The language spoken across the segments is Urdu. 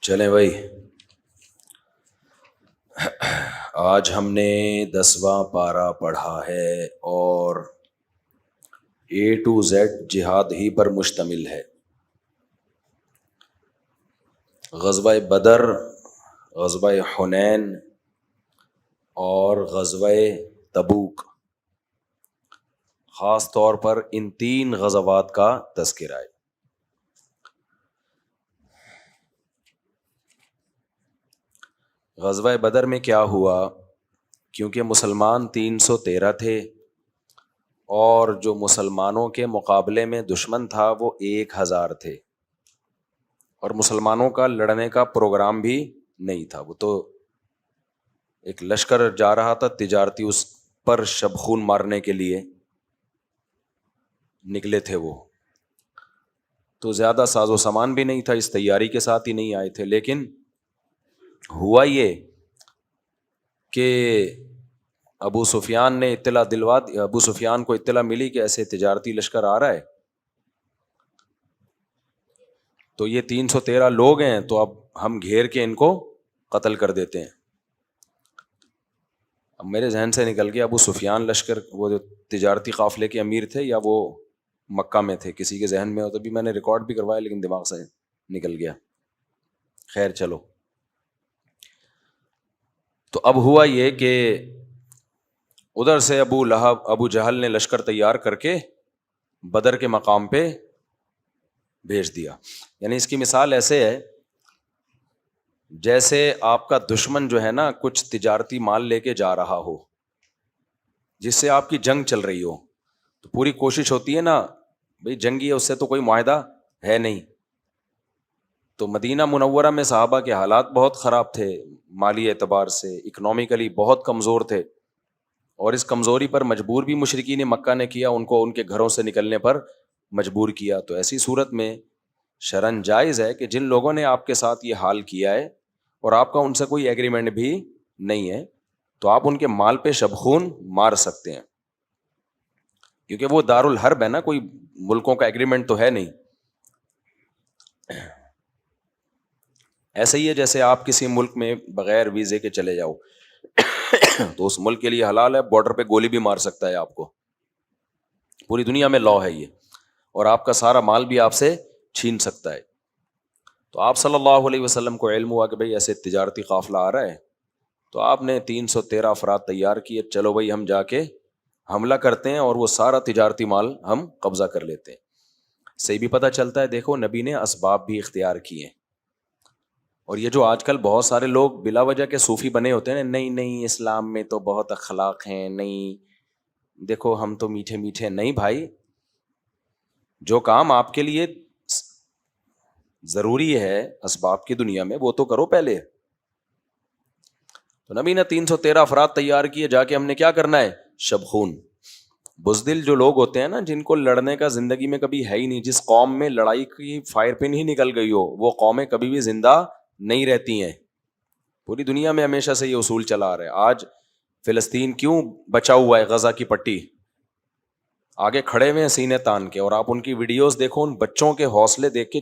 چلیں بھائی، آج ہم نے 10واں پارہ پڑھا ہے اور A to Z جہاد ہی پر مشتمل ہے۔ غزوہ بدر، غزوہ حنین اور غزوہ تبوک، خاص طور پر ان 3 غزوات کا تذکرہ ہے۔ غزوہ بدر میں کیا ہوا؟ کیونکہ مسلمان 313 تھے اور جو مسلمانوں کے مقابلے میں دشمن تھا وہ 1000 تھے، اور مسلمانوں کا لڑنے کا پروگرام بھی نہیں تھا، وہ تو ایک لشکر جا رہا تھا تجارتی، اس پر شبخون مارنے کے لیے نکلے تھے وہ، تو زیادہ ساز و سامان بھی نہیں تھا، اس تیاری کے ساتھ ہی نہیں آئے تھے۔ لیکن ہوا یہ کہ ابو سفیان نے اطلاع دلوا دی، ابو سفیان کو اطلاع ملی کہ ایسے تجارتی لشکر آ رہا ہے، تو یہ 313 لوگ ہیں، تو اب ہم گھیر کے ان کو قتل کر دیتے ہیں۔ اب میرے ذہن سے نکل گیا ابو سفیان لشکر وہ جو تجارتی قافلے کے امیر تھے یا وہ مکہ میں تھے، کسی کے ذہن میں ہو تو بھی میں نے ریکارڈ بھی کروایا لیکن دماغ سے نکل گیا۔ خیر چلو، تو اب ہوا یہ کہ ادھر سے ابو جہل نے لشکر تیار کر کے بدر کے مقام پہ بھیج دیا۔ یعنی اس کی مثال ایسے ہے جیسے آپ کا دشمن جو ہے نا کچھ تجارتی مال لے کے جا رہا ہو جس سے آپ کی جنگ چل رہی ہو، تو پوری کوشش ہوتی ہے نا بھئی جنگی ہے، اس سے تو کوئی معاہدہ ہے نہیں۔ تو مدینہ منورہ میں صحابہ کے حالات بہت خراب تھے، مالی اعتبار سے اکنومیکلی بہت کمزور تھے، اور اس کمزوری پر مجبور بھی مشرکین مکہ نے کیا، ان کو ان کے گھروں سے نکلنے پر مجبور کیا۔ تو ایسی صورت میں شرعاً جائز ہے کہ جن لوگوں نے آپ کے ساتھ یہ حال کیا ہے اور آپ کا ان سے کوئی ایگریمنٹ بھی نہیں ہے، تو آپ ان کے مال پہ شبخون مار سکتے ہیں، کیونکہ وہ دار الحرب ہے نا، کوئی ملکوں کا ایگریمنٹ تو ہے نہیں۔ ایسے ہی ہے جیسے آپ کسی ملک میں بغیر ویزے کے چلے جاؤ تو اس ملک کے لیے حلال ہے، بارڈر پہ گولی بھی مار سکتا ہے آپ کو، پوری دنیا میں لا ہے یہ، اور آپ کا سارا مال بھی آپ سے چھین سکتا ہے۔ تو آپ صلی اللہ علیہ وسلم کو علم ہوا کہ بھئی ایسے تجارتی قافلہ آ رہا ہے، تو آپ نے 313 افراد تیار کیے، چلو بھئی ہم جا کے حملہ کرتے ہیں اور وہ سارا تجارتی مال ہم قبضہ کر لیتے ہیں۔ سے بھی پتہ چلتا ہے دیکھو نبی نے اسباب بھی اختیار کیے۔ اور یہ جو آج کل بہت سارے لوگ بلا وجہ کے صوفی بنے ہوتے ہیں، نہیں اسلام میں تو بہت اخلاق ہیں، نہیں دیکھو ہم تو میٹھے میٹھے، نہیں بھائی، جو کام آپ کے لیے ضروری ہے اسباب کی دنیا میں وہ تو کرو پہلے۔ تو نبی نے 313 افراد تیار کیے، جا کے ہم نے کیا کرنا ہے؟ شبخون۔ بزدل جو لوگ ہوتے ہیں نا، جن کو لڑنے کا زندگی میں کبھی ہے ہی نہیں، جس قوم میں لڑائی کی فائر پن ہی نکل گئی ہو، وہ قومیں کبھی بھی زندہ نہیں رہتی ہیں۔ پوری دنیا میں ہمیشہ سے یہ اصول چلا آ رہا ہے۔ آج فلسطین کیوں بچا ہوا ہے غزہ کی پٹی، آگے کھڑے ہوئے ہیں سینے تان کے، اور آپ ان کی ویڈیوز دیکھو، ان بچوں کے حوصلے دیکھ کے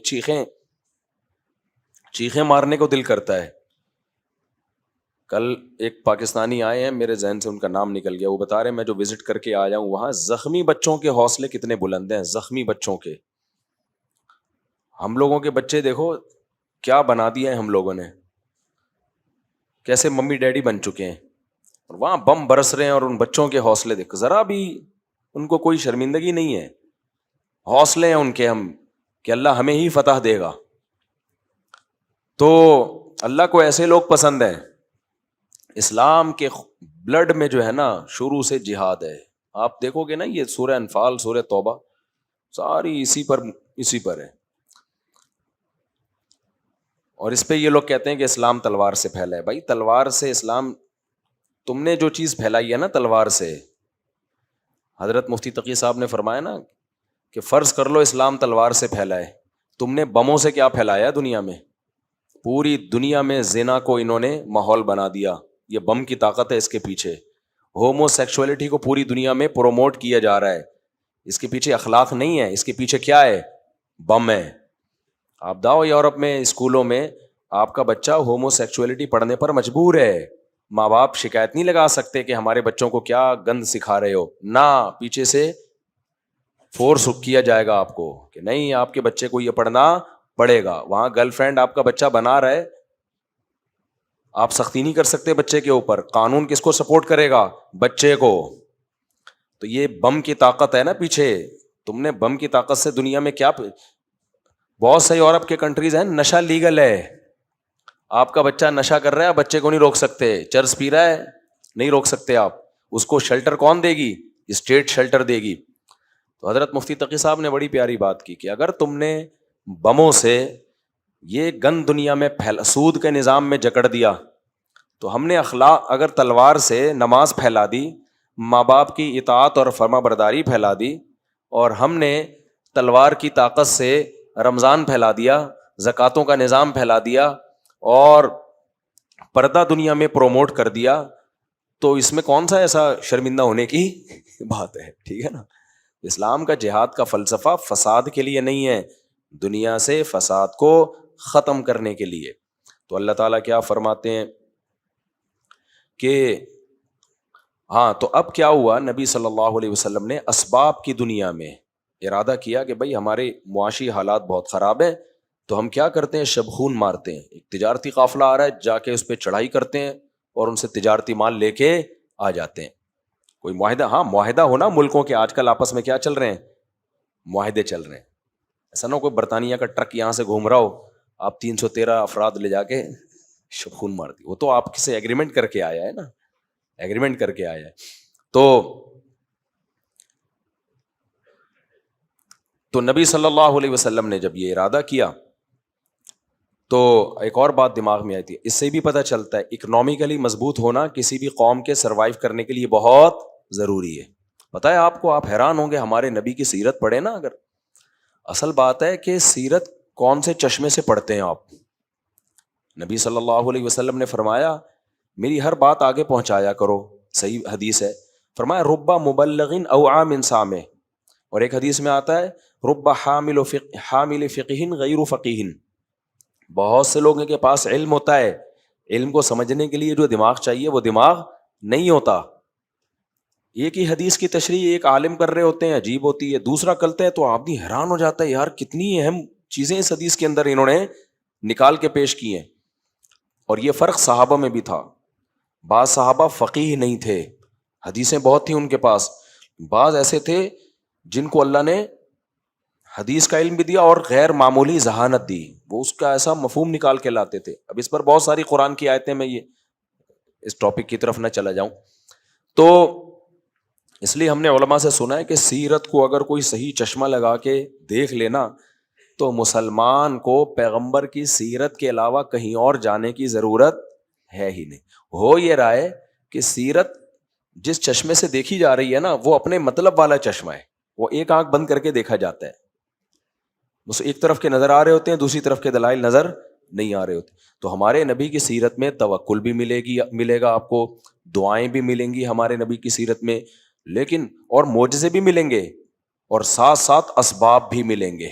چیخیں مارنے کو دل کرتا ہے۔ کل ایک پاکستانی آئے ہیں، میرے ذہن سے ان کا نام نکل گیا، وہ بتا رہے ہیں میں جو وزٹ کر کے آیا ہوں وہاں زخمی بچوں کے حوصلے کتنے بلند ہیں، زخمی بچوں کے۔ ہم لوگوں کے بچے دیکھو کیا بنا دیا ہے ہم لوگوں نے، کیسے ممی ڈیڈی بن چکے ہیں، اور وہاں بم برس رہے ہیں، اور ان بچوں کے حوصلے دیکھ، ذرا بھی ان کو کوئی شرمندگی نہیں ہے، حوصلے ہیں ان کے ہم کہ اللہ ہمیں ہی فتح دے گا۔ تو اللہ کو ایسے لوگ پسند ہیں۔ اسلام کے بلڈ میں جو ہے نا شروع سے جہاد ہے، آپ دیکھو گے نا یہ سورہ انفال، سورہ توبہ، ساری اسی پر ہے۔ اور اس پہ یہ لوگ کہتے ہیں کہ اسلام تلوار سے پھیلا ہے۔ بھائی تلوار سے اسلام، تم نے جو چیز پھیلائی ہے نا تلوار سے، حضرت مفتی تقی صاحب نے فرمایا نا کہ فرض کر لو اسلام تلوار سے پھیلا ہے، تم نے بموں سے کیا پھیلایا دنیا میں؟ پوری دنیا میں زنا کو انہوں نے ماحول بنا دیا، یہ بم کی طاقت ہے اس کے پیچھے۔ ہومو سیکسولیٹی کو پوری دنیا میں پروموٹ کیا جا رہا ہے، اس کے پیچھے اخلاق نہیں ہے، اس کے پیچھے کیا ہے؟ بم ہے۔ آپ جاؤ یورپ میں اسکولوں میں آپ کا بچہ ہومو سیکچولیٹی پڑھنے پر مجبور ہے، ماں باپ شکایت نہیں لگا سکتے کہ ہمارے بچوں کو کیا گند سکھا رہے ہو، نہ پیچھے سے فورس کیا جائے گا آپ کو کہ نہیں آپ کے بچے کو یہ پڑھنا پڑے گا. وہاں گرل فرینڈ آپ کا بچہ بنا رہا ہے، آپ سختی نہیں کر سکتے بچے کے اوپر. قانون کس کو سپورٹ کرے گا؟ بچے کو. تو یہ بم کی طاقت ہے نا پیچھے. تم نے بم کی طاقت سے دنیا میں کیا، بہت سے یورپ کے کنٹریز ہیں نشہ لیگل ہے، آپ کا بچہ نشہ کر رہا ہے، بچے کو نہیں روک سکتے. چرس پی رہا ہے، نہیں روک سکتے آپ. اس کو شیلٹر کون دے گی؟ اسٹیٹ شیلٹر دے گی. تو حضرت مفتی تقی صاحب نے بڑی پیاری بات کی کہ اگر تم نے بموں سے یہ گند دنیا میں سود کے نظام میں جکڑ دیا، تو ہم نے اخلاق اگر تلوار سے نماز پھیلا دی، ماں باپ کی اطاعت اور فرما برداری پھیلا دی، اور ہم نے تلوار کی طاقت سے رمضان پھیلا دیا، زکاتوں کا نظام پھیلا دیا اور پردہ دنیا میں پروموٹ کر دیا، تو اس میں کون سا ایسا شرمندہ ہونے کی بات ہے؟ ٹھیک ہے نا. اسلام کا جہاد کا فلسفہ فساد کے لیے نہیں ہے، دنیا سے فساد کو ختم کرنے کے لیے. تو اللہ تعالیٰ کیا فرماتے ہیں کہ ہاں، تو اب کیا ہوا، نبی صلی اللہ علیہ وسلم نے اسباب کی دنیا میں ارادہ کیا کہ بھائی ہمارے معاشی حالات بہت خراب ہیں، تو ہم کیا کرتے ہیں، شبخون مارتے ہیں. ایک تجارتی قافلہ آ رہا ہے، جا کے اس پہ چڑھائی کرتے ہیں اور ان سے تجارتی مال لے کے آ جاتے ہیں. کوئی معاہدہ، ہاں معاہدہ ہونا ملکوں کے، آج کل آپس میں کیا چل رہے ہیں، معاہدے چل رہے ہیں. ایسا نہ کوئی برطانیہ کا ٹرک یہاں سے گھوم رہا ہو، آپ 313 افراد لے جا کے شبخون مار دی. وہ تو آپ سے ایگریمنٹ کر کے آیا ہے نا، ایگریمنٹ کر کے آیا ہے. تو نبی صلی اللہ علیہ وسلم نے جب یہ ارادہ کیا تو ایک اور بات دماغ میں آئی تھی. اس سے بھی پتہ چلتا ہے اکنامکلی مضبوط ہونا کسی بھی قوم کے سروائیو کرنے کے لیے بہت ضروری ہے. پتہ ہے آپ کو، آپ حیران ہوں گے، ہمارے نبی کی سیرت پڑھیں نا اگر. اصل بات ہے کہ سیرت کون سے چشمے سے پڑھتے ہیں آپ. نبی صلی اللہ علیہ وسلم نے فرمایا میری ہر بات آگے پہنچایا کرو. صحیح حدیث ہے، فرمایا رب مبلغ اوعى من سامع. اور ایک حدیث میں آتا ہے رب حامل فقہ غیر فقیہ. بہت سے لوگوں کے پاس علم ہوتا ہے، علم کو سمجھنے کے لیے جو دماغ چاہیے وہ دماغ نہیں ہوتا. ایک ہی حدیث کی تشریح ایک عالم کر رہے ہوتے ہیں، عجیب ہوتی ہے، دوسرا کرتے ہیں تو آدمی حیران ہو جاتا ہے، یار کتنی اہم چیزیں اس حدیث کے اندر انہوں نے نکال کے پیش کی ہیں. اور یہ فرق صحابہ میں بھی تھا. بعض صحابہ فقیہ نہیں تھے، حدیثیں بہت تھیں ان کے پاس. بعض ایسے تھے جن کو اللہ نے حدیث کا علم بھی دیا اور غیر معمولی ذہانت دی، وہ اس کا ایسا مفہوم نکال کے لاتے تھے. اب اس پر بہت ساری قرآن کی آیتیں، میں یہ اس ٹاپک کی طرف نہ چلا جاؤں. تو اس لیے ہم نے علماء سے سنا ہے کہ سیرت کو اگر کوئی صحیح چشمہ لگا کے دیکھ لینا تو مسلمان کو پیغمبر کی سیرت کے علاوہ کہیں اور جانے کی ضرورت ہے ہی نہیں. ہو یہ رہا ہے کہ سیرت جس چشمے سے دیکھی جا رہی ہے نا وہ اپنے مطلب والا چشمہ ہے، وہ ایک آنکھ بند کر کے دیکھا جاتا ہے. بس ایک طرف کے نظر آ رہے ہوتے ہیں، دوسری طرف کے دلائل نظر نہیں آ رہے ہوتے. تو ہمارے نبی کی سیرت میں توکل بھی ملے گا آپ کو، دعائیں بھی ملیں گی ہمارے نبی کی سیرت میں، لیکن اور معجزے بھی ملیں گے اور ساتھ ساتھ اسباب بھی ملیں گے.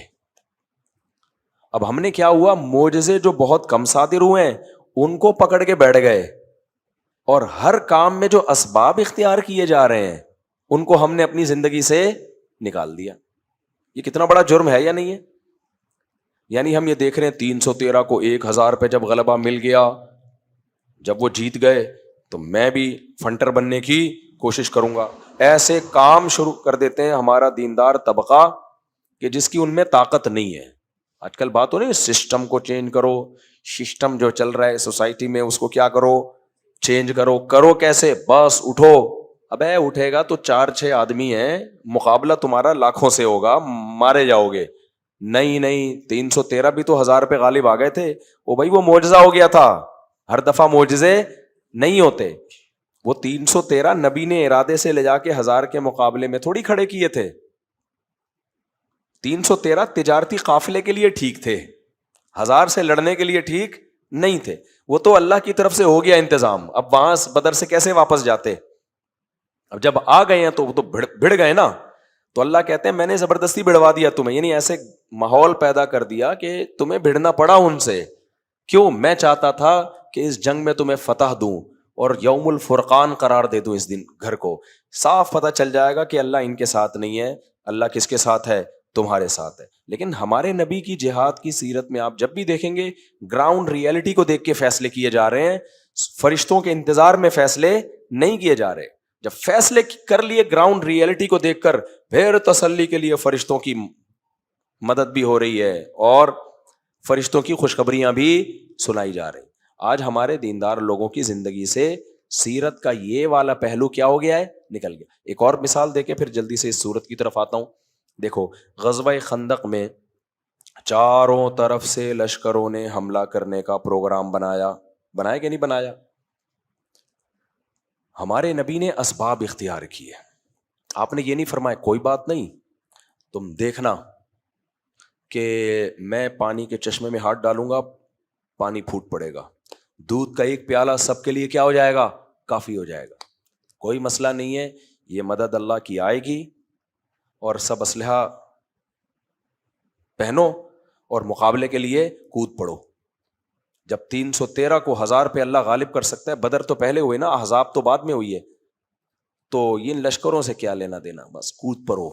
اب ہم نے کیا ہوا، معجزے جو بہت کم صادر ہوئے ہیں ان کو پکڑ کے بیٹھ گئے، اور ہر کام میں جو اسباب اختیار کیے جا رہے ہیں ان کو ہم نے اپنی زندگی سے نکال دیا. یہ کتنا بڑا جرم ہے یا نہیں ہے؟ یعنی ہم یہ دیکھ رہے ہیں 313 کو 1000 پہ جب غلبہ مل گیا، جب وہ جیت گئے تو میں بھی فنٹر بننے کی کوشش کروں گا. ایسے کام شروع کر دیتے ہیں ہمارا دیندار طبقہ کہ جس کی ان میں طاقت نہیں ہے. آج کل بات ہو رہی ہے سسٹم کو چینج کرو، سسٹم جو چل رہا ہے سوسائٹی میں اس کو کیا کرو، چینج کرو. کرو کیسے؟ بس اٹھو. ابے اٹھے گا تو 4-6 آدمی ہیں، مقابلہ تمہارا لاکھوں سے ہوگا، مارے جاؤ گے. نہیں 313 بھی تو 1000 پہ غالب آ گئے تھے. وہ بھائی وہ معجزہ ہو گیا تھا، ہر دفعہ معجزے نہیں ہوتے. وہ 313 نبی نے ارادے سے لے جا کے 1000 کے مقابلے میں تھوڑی کھڑے کیے تھے. 313 تجارتی قافلے کے لیے ٹھیک تھے، 1000 سے لڑنے کے لیے ٹھیک نہیں تھے. وہ تو اللہ کی طرف سے ہو گیا انتظام. اب وہاں بدر سے کیسے واپس جاتے؟ اب جب آ گئے ہیں تو وہ تو بھڑ گئے نا. تو اللہ کہتے ہیں میں نے زبردستی بھڑوا دیا تمہیں، یعنی ایسے ماحول پیدا کر دیا کہ تمہیں بھڑنا پڑا ان سے. کیوں؟ میں چاہتا تھا کہ اس جنگ میں تمہیں فتح دوں اور یوم الفرقان قرار دے دوں اس دن گھر کو. صاف پتہ چل جائے گا کہ اللہ ان کے ساتھ نہیں ہے, اللہ کس کے ساتھ ہے؟ تمہارے ساتھ ہے. لیکن ہمارے نبی کی جہاد کی سیرت میں آپ جب بھی دیکھیں گے گراؤنڈ ریئلٹی کو دیکھ کے فیصلے کیے جا رہے ہیں, فرشتوں کے انتظار میں فیصلے نہیں کیے جا رہے. جب فیصلے کر لیے گراؤنڈ ریئلٹی کو دیکھ کر, پھر تسلی کے لیے فرشتوں کی مدد بھی ہو رہی ہے اور فرشتوں کی خوشخبریاں بھی سنائی جا رہی. آج ہمارے دیندار لوگوں کی زندگی سے سیرت کا یہ والا پہلو کیا ہو گیا ہے؟ نکل گیا. ایک اور مثال دے کے پھر جلدی سے اس صورت کی طرف آتا ہوں. دیکھو غزوہ خندق میں چاروں طرف سے لشکروں نے حملہ کرنے کا پروگرام بنایا کہ نہیں بنایا؟ ہمارے نبی نے اسباب اختیار کیے. آپ نے یہ نہیں فرمایا کوئی بات نہیں تم دیکھنا کہ میں پانی کے چشمے میں ہاتھ ڈالوں گا پانی پھوٹ پڑے گا, دودھ کا ایک پیالہ سب کے لیے کیا ہو جائے گا؟ کافی ہو جائے گا, کوئی مسئلہ نہیں ہے, یہ مدد اللہ کی آئے گی اور سب اسلحہ پہنو اور مقابلے کے لیے کود پڑو. جب 313 کو 1000 پہ اللہ غالب کر سکتا ہے, بدر تو پہلے ہوئے نا, احزاب تو بعد میں ہوئی ہے, تو ان لشکروں سے کیا لینا دینا, بس کود پڑو.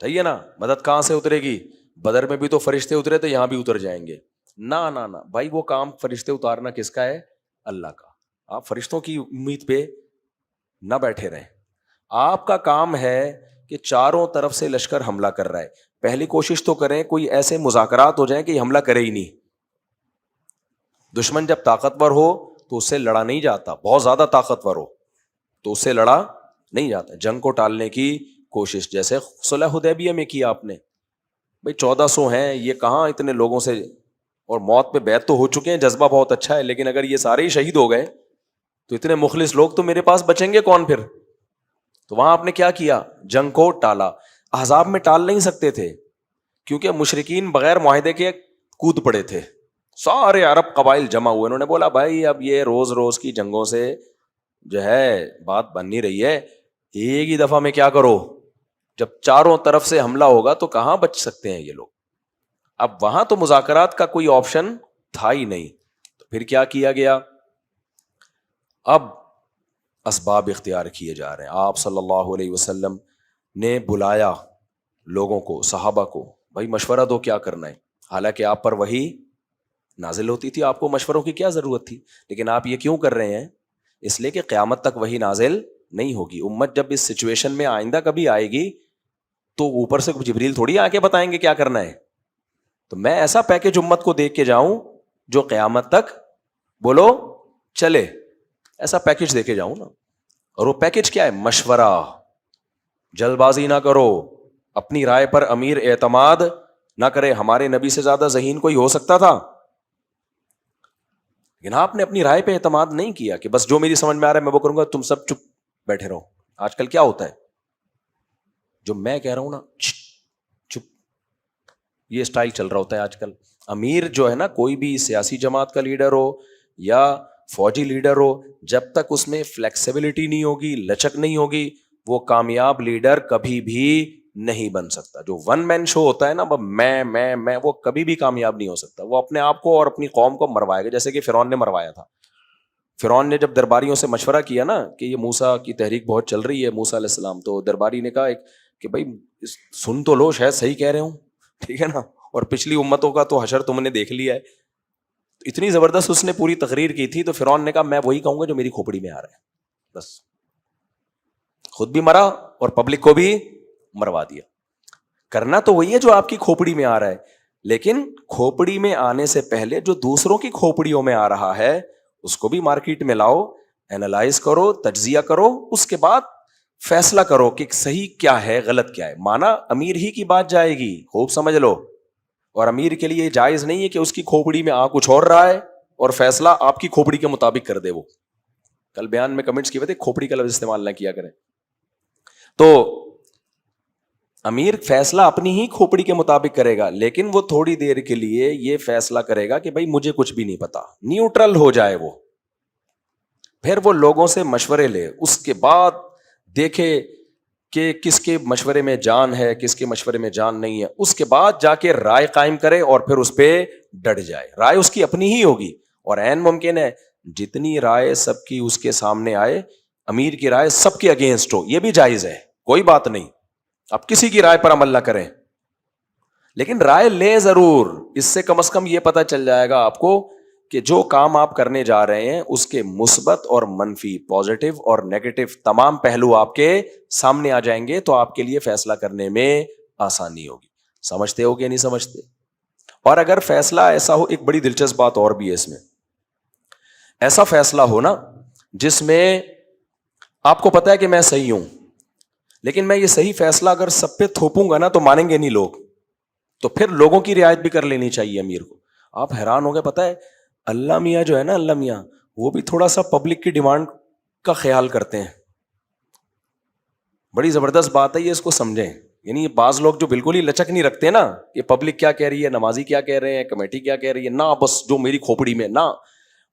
صحیح ہے نا؟ مدد کہاں سے اترے گی؟ بدر میں بھی تو فرشتے اترے تھے, یہاں بھی اتر جائیں گے. نہ نہ نہ بھائی, وہ کام فرشتے اتارنا کس کا ہے؟ اللہ کا. آپ فرشتوں کی امید پہ نہ بیٹھے رہیں. آپ کا کام ہے کہ چاروں طرف سے لشکر حملہ کر رہا ہے, پہلی کوشش تو کریں کوئی ایسے مذاکرات ہو جائیں کہ حملہ کرے ہی نہیں. دشمن جب طاقتور ہو تو اس سے لڑا نہیں جاتا, بہت زیادہ طاقتور ہو تو اس سے لڑا نہیں جاتا. جنگ کو ٹالنے کی کوشش, جیسے صلح حدیبیہ میں کیا آپ نے. بھائی 1400 ہیں, یہ کہاں اتنے لوگوں سے, اور موت پہ بیعت تو ہو چکے ہیں, جذبہ بہت اچھا ہے, لیکن اگر یہ سارے ہی شہید ہو گئے تو اتنے مخلص لوگ تو میرے پاس بچیں گے کون پھر؟ تو وہاں آپ نے کیا کیا؟ جنگ کو ٹالا. احزاب میں ٹال نہیں سکتے تھے کیونکہ مشرکین بغیر معاہدے کے کود پڑے تھے, سارے عرب قبائل جمع ہوئے. انہوں نے بولا بھائی اب یہ روز روز کی جنگوں سے جو ہے بات بن نہیں رہی ہے, ایک ہی دفعہ میں کیا کرو, جب چاروں طرف سے حملہ ہوگا تو کہاں بچ سکتے ہیں یہ لوگ. اب وہاں تو مذاکرات کا کوئی آپشن تھا ہی نہیں, تو پھر کیا کیا گیا؟ اب اسباب اختیار کیے جا رہے ہیں. آپ صلی اللہ علیہ وسلم نے بلایا لوگوں کو, صحابہ کو, بھائی مشورہ دو کیا کرنا ہے. حالانکہ آپ پر وحی نازل ہوتی تھی, آپ کو مشوروں کی کیا ضرورت تھی, لیکن آپ یہ کیوں کر رہے ہیں؟ اس لیے کہ قیامت تک وحی نازل نہیں ہوگی. امت جب اس سچویشن میں آئندہ کبھی آئے گی تو اوپر سے جبریل تھوڑی آ کے بتائیں گے کیا کرنا ہے. تو میں ایسا پیکج امت کو دیکھ کے جاؤں جو قیامت تک بولو چلے, ایسا پیکج دے کے جاؤں نا. اور وہ پیکج کیا ہے؟ مشورہ. جلد بازی نہ کرو, اپنی رائے پر امیر اعتماد نہ کرے. ہمارے نبی سے زیادہ ذہین کوئی ہو سکتا تھا, لیکن آپ نے اپنی رائے پہ اعتماد نہیں کیا کہ بس جو میری سمجھ میں آ رہا ہے میں وہ کروں گا, تم سب چپ بیٹھے رہو. آج کل کیا ہوتا ہے, جو میں کہہ رہا ہوں نا چپ, یہ اسٹائل چل رہا ہوتا ہے آج کل. امیر جو ہے نا, کوئی بھی سیاسی جماعت کا لیڈر ہو یا فوجی لیڈر ہو, جب تک اس میں فلیکسیبلٹی نہیں ہوگی, لچک نہیں ہوگی, وہ کامیاب لیڈر کبھی بھی نہیں بن سکتا. جو ون مین شو ہوتا ہے نا, میں وہ کبھی بھی کامیاب نہیں ہو سکتا. وہ اپنے آپ کو اور اپنی قوم کو مروائے گا, جیسے کہ فرعون نے مروایا تھا. فرعون نے جب درباریوں سے مشورہ کیا نا کہ یہ موسیٰ کی تحریک بہت چل رہی ہے, موسیٰ علیہ السلام, تو درباری نے کہا کہ بھائی سن تو لو, شاید صحیح کہہ رہے ہوں, ٹھیک ہے نا, اور پچھلی امتوں کا تو حشر تم نے دیکھ لیا ہے. اتنی زبردست اس نے پوری تقریر کی تھی, تو فرعون نے کہا میں وہی کہوں گا جو میری کھوپڑی میں آ رہا ہے. بس خود بھی مرا اور پبلک کو بھی مروا دیا. کرنا تو وہی ہے جو آپ کی کھوپڑی میں آ رہا ہے, لیکن کھوپڑی میں آنے سے پہلے جو دوسروں کی کھوپڑیوں میں آ رہا ہے اس کو بھی مارکیٹ میں لاؤ, اینالائز کرو, تجزیہ کرو, اس کے بعد فیصلہ کرو کہ صحیح کیا ہے غلط کیا ہے. مانا امیر ہی کی بات جائے گی, خوب سمجھ لو, اور امیر کے لیے جائز نہیں ہے کہ اس کی کھوپڑی میں آ کچھ اور رہا ہے اور فیصلہ آپ کی کھوپڑی کے مطابق کر دے. وہ کل بیان میں کمنٹس کی وجہ کھوپڑی کا لفظ استعمال نہ کیا کریں. تو امیر فیصلہ اپنی ہی کھوپڑی کے مطابق کرے گا, لیکن وہ تھوڑی دیر کے لیے یہ فیصلہ کرے گا کہ بھائی مجھے کچھ بھی نہیں پتا, نیوٹرل ہو جائے وہ. پھر وہ لوگوں سے مشورے لے, اس کے بعد دیکھے کہ کس کے مشورے میں جان ہے, کس کے مشورے میں جان نہیں ہے, اس کے بعد جا کے رائے قائم کرے اور پھر اس پہ ڈٹ جائے. رائے اس کی اپنی ہی ہوگی, اور عین ممکن ہے جتنی رائے سب کی اس کے سامنے آئے, امیر کی رائے سب کے اگینسٹ ہو, یہ بھی جائز ہے, کوئی بات نہیں. اب کسی کی رائے پر عمل نہ کریں, لیکن رائے لیں ضرور. اس سے کم از کم یہ پتہ چل جائے گا آپ کو کہ جو کام آپ کرنے جا رہے ہیں اس کے مثبت اور منفی, پازیٹو اور نیگیٹو تمام پہلو آپ کے سامنے آ جائیں گے, تو آپ کے لیے فیصلہ کرنے میں آسانی ہوگی. سمجھتے ہو کہ نہیں سمجھتے؟ اور اگر فیصلہ ایسا ہو, ایک بڑی دلچسپ بات اور بھی ہے اس میں, ایسا فیصلہ ہو نا جس میں آپ کو پتا ہے کہ میں صحیح ہوں, لیکن میں یہ صحیح فیصلہ اگر سب پہ تھوپوں گا نا تو مانیں گے نہیں لوگ, تو پھر لوگوں کی رعایت بھی کر لینی چاہیے امیر کو. آپ حیران ہو گئے, پتا ہے اللہ میاں جو ہے نا, اللہ میاں وہ بھی تھوڑا سا پبلک کی ڈیمانڈ کا خیال کرتے ہیں. بڑی زبردست بات ہے یہ, اس کو سمجھیں. یعنی بعض لوگ جو بالکل ہی لچک نہیں رکھتے نا, یہ پبلک کیا کہہ رہی ہے, نمازی کیا کہہ رہے ہیں, کمیٹی کیا کہہ رہی ہے, نہ بس جو میری کھوپڑی میں نہ.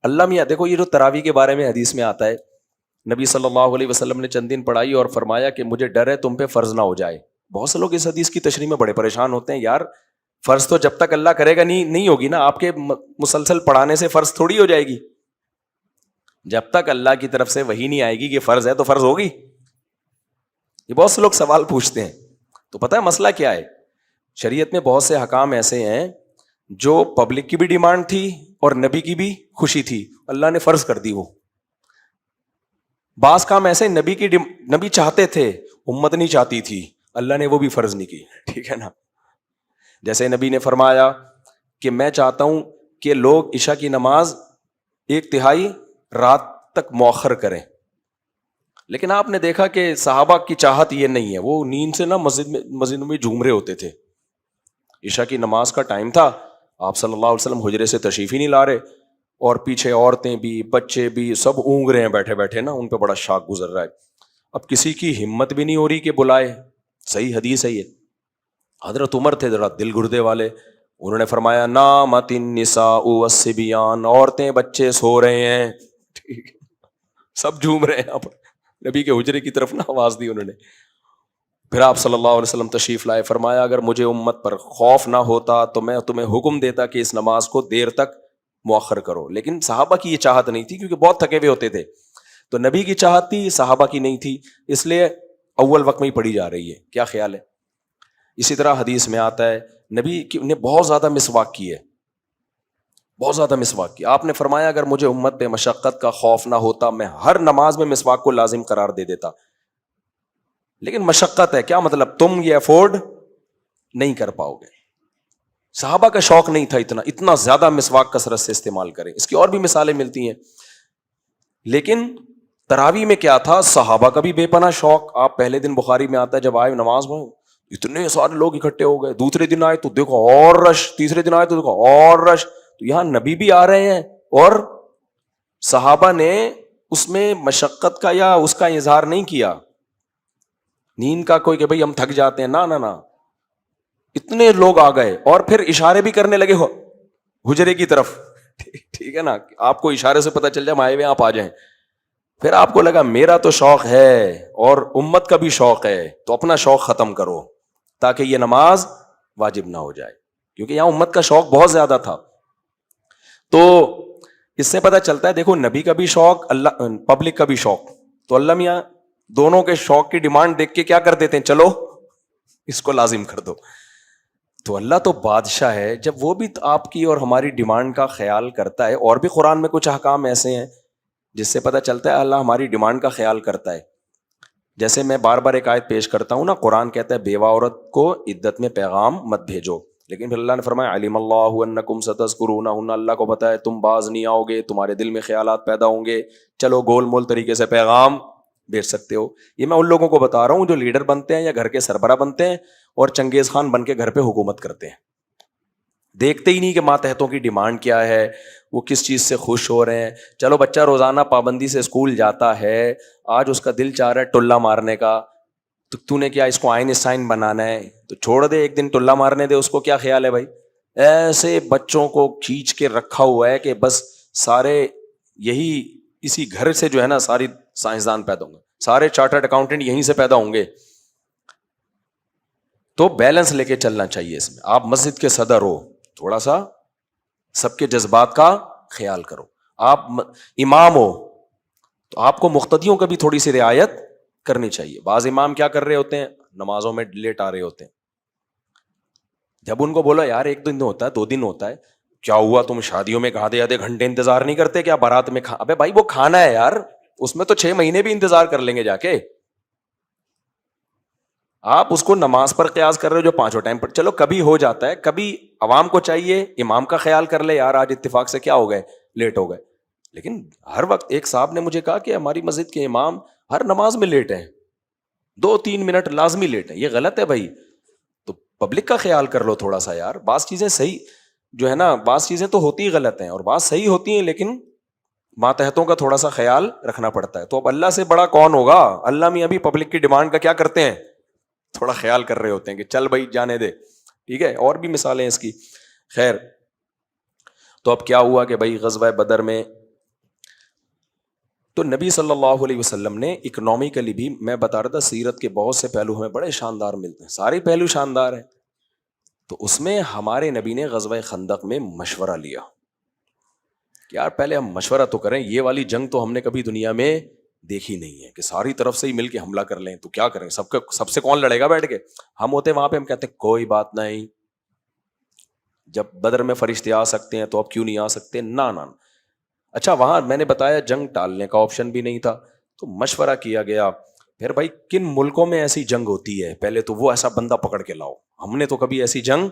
اللہ میاں دیکھو, یہ جو تراویح کے بارے میں حدیث میں آتا ہے, نبی صلی اللہ علیہ وسلم نے چند دن پڑھائی اور فرمایا کہ مجھے ڈر ہے تم پہ فرض نہ ہو جائے. بہت سے لوگ اس حدیث کی تشریح میں بڑے پریشان ہوتے ہیں, یار فرض تو جب تک اللہ کرے گا نہیں ہوگی نا, آپ کے مسلسل پڑھانے سے فرض تھوڑی ہو جائے گی. جب تک اللہ کی طرف سے وحی نہیں آئے گی کہ فرض ہے تو فرض ہوگی. یہ بہت سے لوگ سوال پوچھتے ہیں. تو پتہ ہے مسئلہ کیا ہے, شریعت میں بہت سے حکام ایسے ہیں جو پبلک کی بھی ڈیمانڈ تھی اور نبی کی بھی خوشی تھی, اللہ نے فرض کر دی. وہ بعض کام ایسے نبی چاہتے تھے, امت نہیں چاہتی تھی, اللہ نے وہ بھی فرض نہیں کی. ٹھیک ہے نا, جیسے نبی نے فرمایا کہ میں چاہتا ہوں کہ لوگ عشاء کی نماز 1/3 رات تک مؤخر کریں, لیکن آپ نے دیکھا کہ صحابہ کی چاہت یہ نہیں ہے. وہ نیند سے نا مسجد میں جھوم رہے ہوتے تھے. عشاء کی نماز کا ٹائم تھا, آپ صلی اللہ علیہ وسلم حجرے سے تشریف ہی نہیں لا رہے, اور پیچھے عورتیں بھی بچے بھی سب اونگ رہے ہیں بیٹھے بیٹھے نا, ان پہ بڑا شاق گزر رہا ہے. اب کسی کی ہمت بھی نہیں ہو رہی کہ بلائے. صحیح حدیث ہے یہ. حضرت عمر تھے ذرا دل گردے والے, انہوں نے فرمایا نامت النساء والصبیان, عورتیں بچے سو رہے ہیں, ٹھیک سب جھوم رہے ہیں. نبی کے حجرے کی طرف نا آواز دی انہوں نے. پھر آپ صلی اللہ علیہ وسلم تشریف لائے, فرمایا اگر مجھے امت پر خوف نہ ہوتا تو میں تمہیں حکم دیتا کہ اس نماز کو دیر تک مؤخر کرو. لیکن صحابہ کی یہ چاہت نہیں تھی, کیونکہ بہت تھکے ہوئے ہوتے تھے. تو نبی کی چاہت تھی, صحابہ کی نہیں تھی, اس لیے اول وقت میں ہی پڑھی جا رہی ہے. کیا خیال ہے؟ اسی طرح حدیث میں آتا ہے نبی نے بہت زیادہ مسواک کی ہے, بہت زیادہ مسواک کی. آپ نے فرمایا اگر مجھے امت پہ مشقت کا خوف نہ ہوتا میں ہر نماز میں مسواک کو لازم قرار دے دیتا. لیکن مشقت ہے, کیا مطلب تم یہ افورڈ نہیں کر پاؤ گے. صحابہ کا شوق نہیں تھا اتنا زیادہ مسواک کثرت سے استعمال کریں. اس کی اور بھی مثالیں ملتی ہیں. لیکن تراویح میں کیا تھا, صحابہ کا بھی بے پناہ شوق. آپ پہلے دن بخاری میں آتا ہے جب آئے نماز میں اتنے سارے لوگ اکٹھے ہو گئے, دوسرے دن آئے تو دیکھو اور رش, تیسرے دن آئے تو دیکھو اور رش. تو یہاں نبی بھی آ رہے ہیں اور صحابہ نے اس میں مشقت کا یا اس کا اظہار نہیں کیا, نیند کا کوئی کہ بھئی ہم تھک جاتے ہیں, نہ اتنے لوگ آ گئے. اور پھر اشارے بھی کرنے لگے حجرے کی طرف, ٹھیک ہے نا, آپ کو اشارے سے پتہ چل جائے ہم آئے ہوئے آپ آ جائیں. پھر آپ کو لگا میرا تو شوق ہے اور امت کا بھی شوق ہے, تو اپنا شوق ختم کرو تاکہ یہ نماز واجب نہ ہو جائے, کیونکہ یہاں امت کا شوق بہت زیادہ تھا. تو اس سے پتہ چلتا ہے دیکھو نبی کا بھی شوق, اللہ پبلک کا بھی شوق. تو اللہ میاں دونوں کے شوق کی ڈیمانڈ دیکھ کے کیا کر دیتے ہیں, چلو اس کو لازم کر دو. تو اللہ تو بادشاہ ہے, جب وہ بھی آپ کی اور ہماری ڈیمانڈ کا خیال کرتا ہے. اور بھی قرآن میں کچھ احکام ایسے ہیں جس سے پتہ چلتا ہے اللہ ہماری ڈیمانڈ کا خیال کرتا ہے. جیسے میں بار بار ایک آیت پیش کرتا ہوں نا, قرآن کہتا ہے بیوہ عورت کو عدت میں پیغام مت بھیجو, لیکن پھر اللہ نے فرمایا علم اللہ انکم ستذکرونہن, اللہ کو پتہ ہے تم باز نہیں آؤ گے, تمہارے دل میں خیالات پیدا ہوں گے, چلو گول مول طریقے سے پیغام بھیج سکتے ہو. یہ میں ان لوگوں کو بتا رہا ہوں جو لیڈر بنتے ہیں یا گھر کے سربراہ بنتے ہیں اور چنگیز خان بن کے گھر پہ حکومت کرتے ہیں, دیکھتے ہی نہیں کہ ماتحتوں کی ڈیمانڈ کیا ہے, وہ کس چیز سے خوش ہو رہے ہیں. چلو بچہ روزانہ پابندی سے اسکول جاتا ہے, آج اس کا دل چاہ رہا ہے ٹلہ مارنے کا, تو نے کیا اس کو آئنسٹائن بنانا ہے, تو چھوڑ دے ایک دن ٹلہ مارنے دے اس کو. کیا خیال ہے بھائی؟ ایسے بچوں کو کھینچ کے رکھا ہوا ہے کہ بس سارے اسی گھر سے جو ہے نا ساری سائنسدان پیدا ہوں گے, سارے چارٹرڈ اکاؤنٹنٹ یہیں سے پیدا ہوں گے. تو بیلنس لے کے چلنا چاہیے اس میں. آپ مسجد کے صدر ہو, تھوڑا سا سب کے جذبات کا خیال کرو. آپ امام ہو تو آپ کو مقتدیوں کا بھی تھوڑی سی رعایت کرنی چاہیے. بعض امام کیا کر رہے ہوتے ہیں, نمازوں میں لیٹ آ رہے ہوتے ہیں. جب ان کو بولا یار 1 دن ہوتا ہے 2 دن ہوتا ہے, کیا ہوا تم شادیوں میں آدھے گھنٹے انتظار نہیں کرتے کیا بارات میں؟ ابے بھائی وہ کھانا ہے یار, اس میں تو 6 مہینے بھی انتظار کر لیں گے جا کے. آپ اس کو نماز پر قیاس کر رہے ہو جو 5 ٹائم پر. چلو کبھی ہو جاتا ہے, کبھی عوام کو چاہیے امام کا خیال کر لے یار آج اتفاق سے کیا ہو گئے, لیٹ ہو گئے. لیکن ہر وقت ایک صاحب نے مجھے کہا کہ ہماری مسجد کے امام ہر نماز میں لیٹ ہیں, 2-3 منٹ لازمی لیٹ ہیں. یہ غلط ہے بھائی. تو پبلک کا خیال کر لو تھوڑا سا یار. بعض چیزیں صحیح جو ہے نا, بعض چیزیں تو ہوتی ہی غلط ہیں اور بعض صحیح ہوتی ہیں, لیکن ماتحتوں کا تھوڑا سا خیال رکھنا پڑتا ہے. تو اب اللہ سے بڑا کون ہوگا؟ اللہ میاں بھی پبلک کی ڈیمانڈ کا کیا کرتے ہیں, تھوڑا خیال کر رہے ہوتے ہیں کہ چل بھائی جانے دے. ٹھیک ہے, اور بھی مثالیں اس کی. خیر, تو اب کیا ہوا کہ بھائی غزوہ بدر میں تو نبی صلی اللہ علیہ وسلم نے اکنامکلی بھی, میں بتا رہا تھا سیرت کے بہت سے پہلو ہمیں بڑے شاندار ملتے ہیں, سارے پہلو شاندار ہیں. تو اس میں ہمارے نبی نے غزوہ خندق میں مشورہ لیا کہ یار پہلے ہم مشورہ تو کریں, یہ والی جنگ تو ہم نے کبھی دنیا میں دیکھی نہیں ہے کہ ساری طرف سے ہی مل کے حملہ کر لیں. تو کیا کریں, سب سے کون لڑے گا بیٹھ کے؟ ہم ہوتے وہاں پہ, ہم کہتے ہیں کوئی بات نہیں, جب بدر میں فرشتے آ سکتے ہیں تو اب کیوں نہیں آ سکتے؟ نہ. اچھا, وہاں میں نے بتایا جنگ ٹالنے کا آپشن بھی نہیں تھا, تو مشورہ کیا گیا. پھر بھائی کن ملکوں میں ایسی جنگ ہوتی ہے, پہلے تو وہ ایسا بندہ پکڑ کے لاؤ, ہم نے تو کبھی ایسی جنگ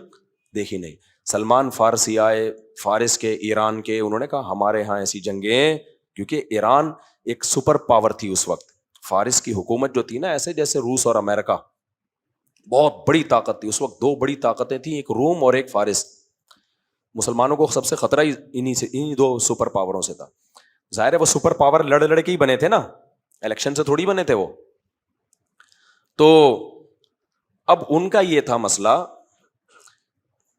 دیکھی نہیں. سلمان فارسی آئے فارس کے, ایران کے, انہوں نے کہا ہمارے ہاں ایسی جنگیں, کیونکہ ایران ایک سپر پاور تھی اس وقت. فارس کی حکومت جو تھی نا, ایسے جیسے روس اور امریکہ, بہت بڑی طاقت تھی اس وقت. 2 بڑی طاقتیں تھیں, ایک روم اور ایک فارس. مسلمانوں کو سب سے خطرہ انہی 2 سپر پاوروں سے تھا. ظاہر ہے وہ سپر پاور لڑ کے ہی بنے تھے نا, الیکشن سے تھوڑی بنے تھے وہ. تو اب ان کا یہ تھا مسئلہ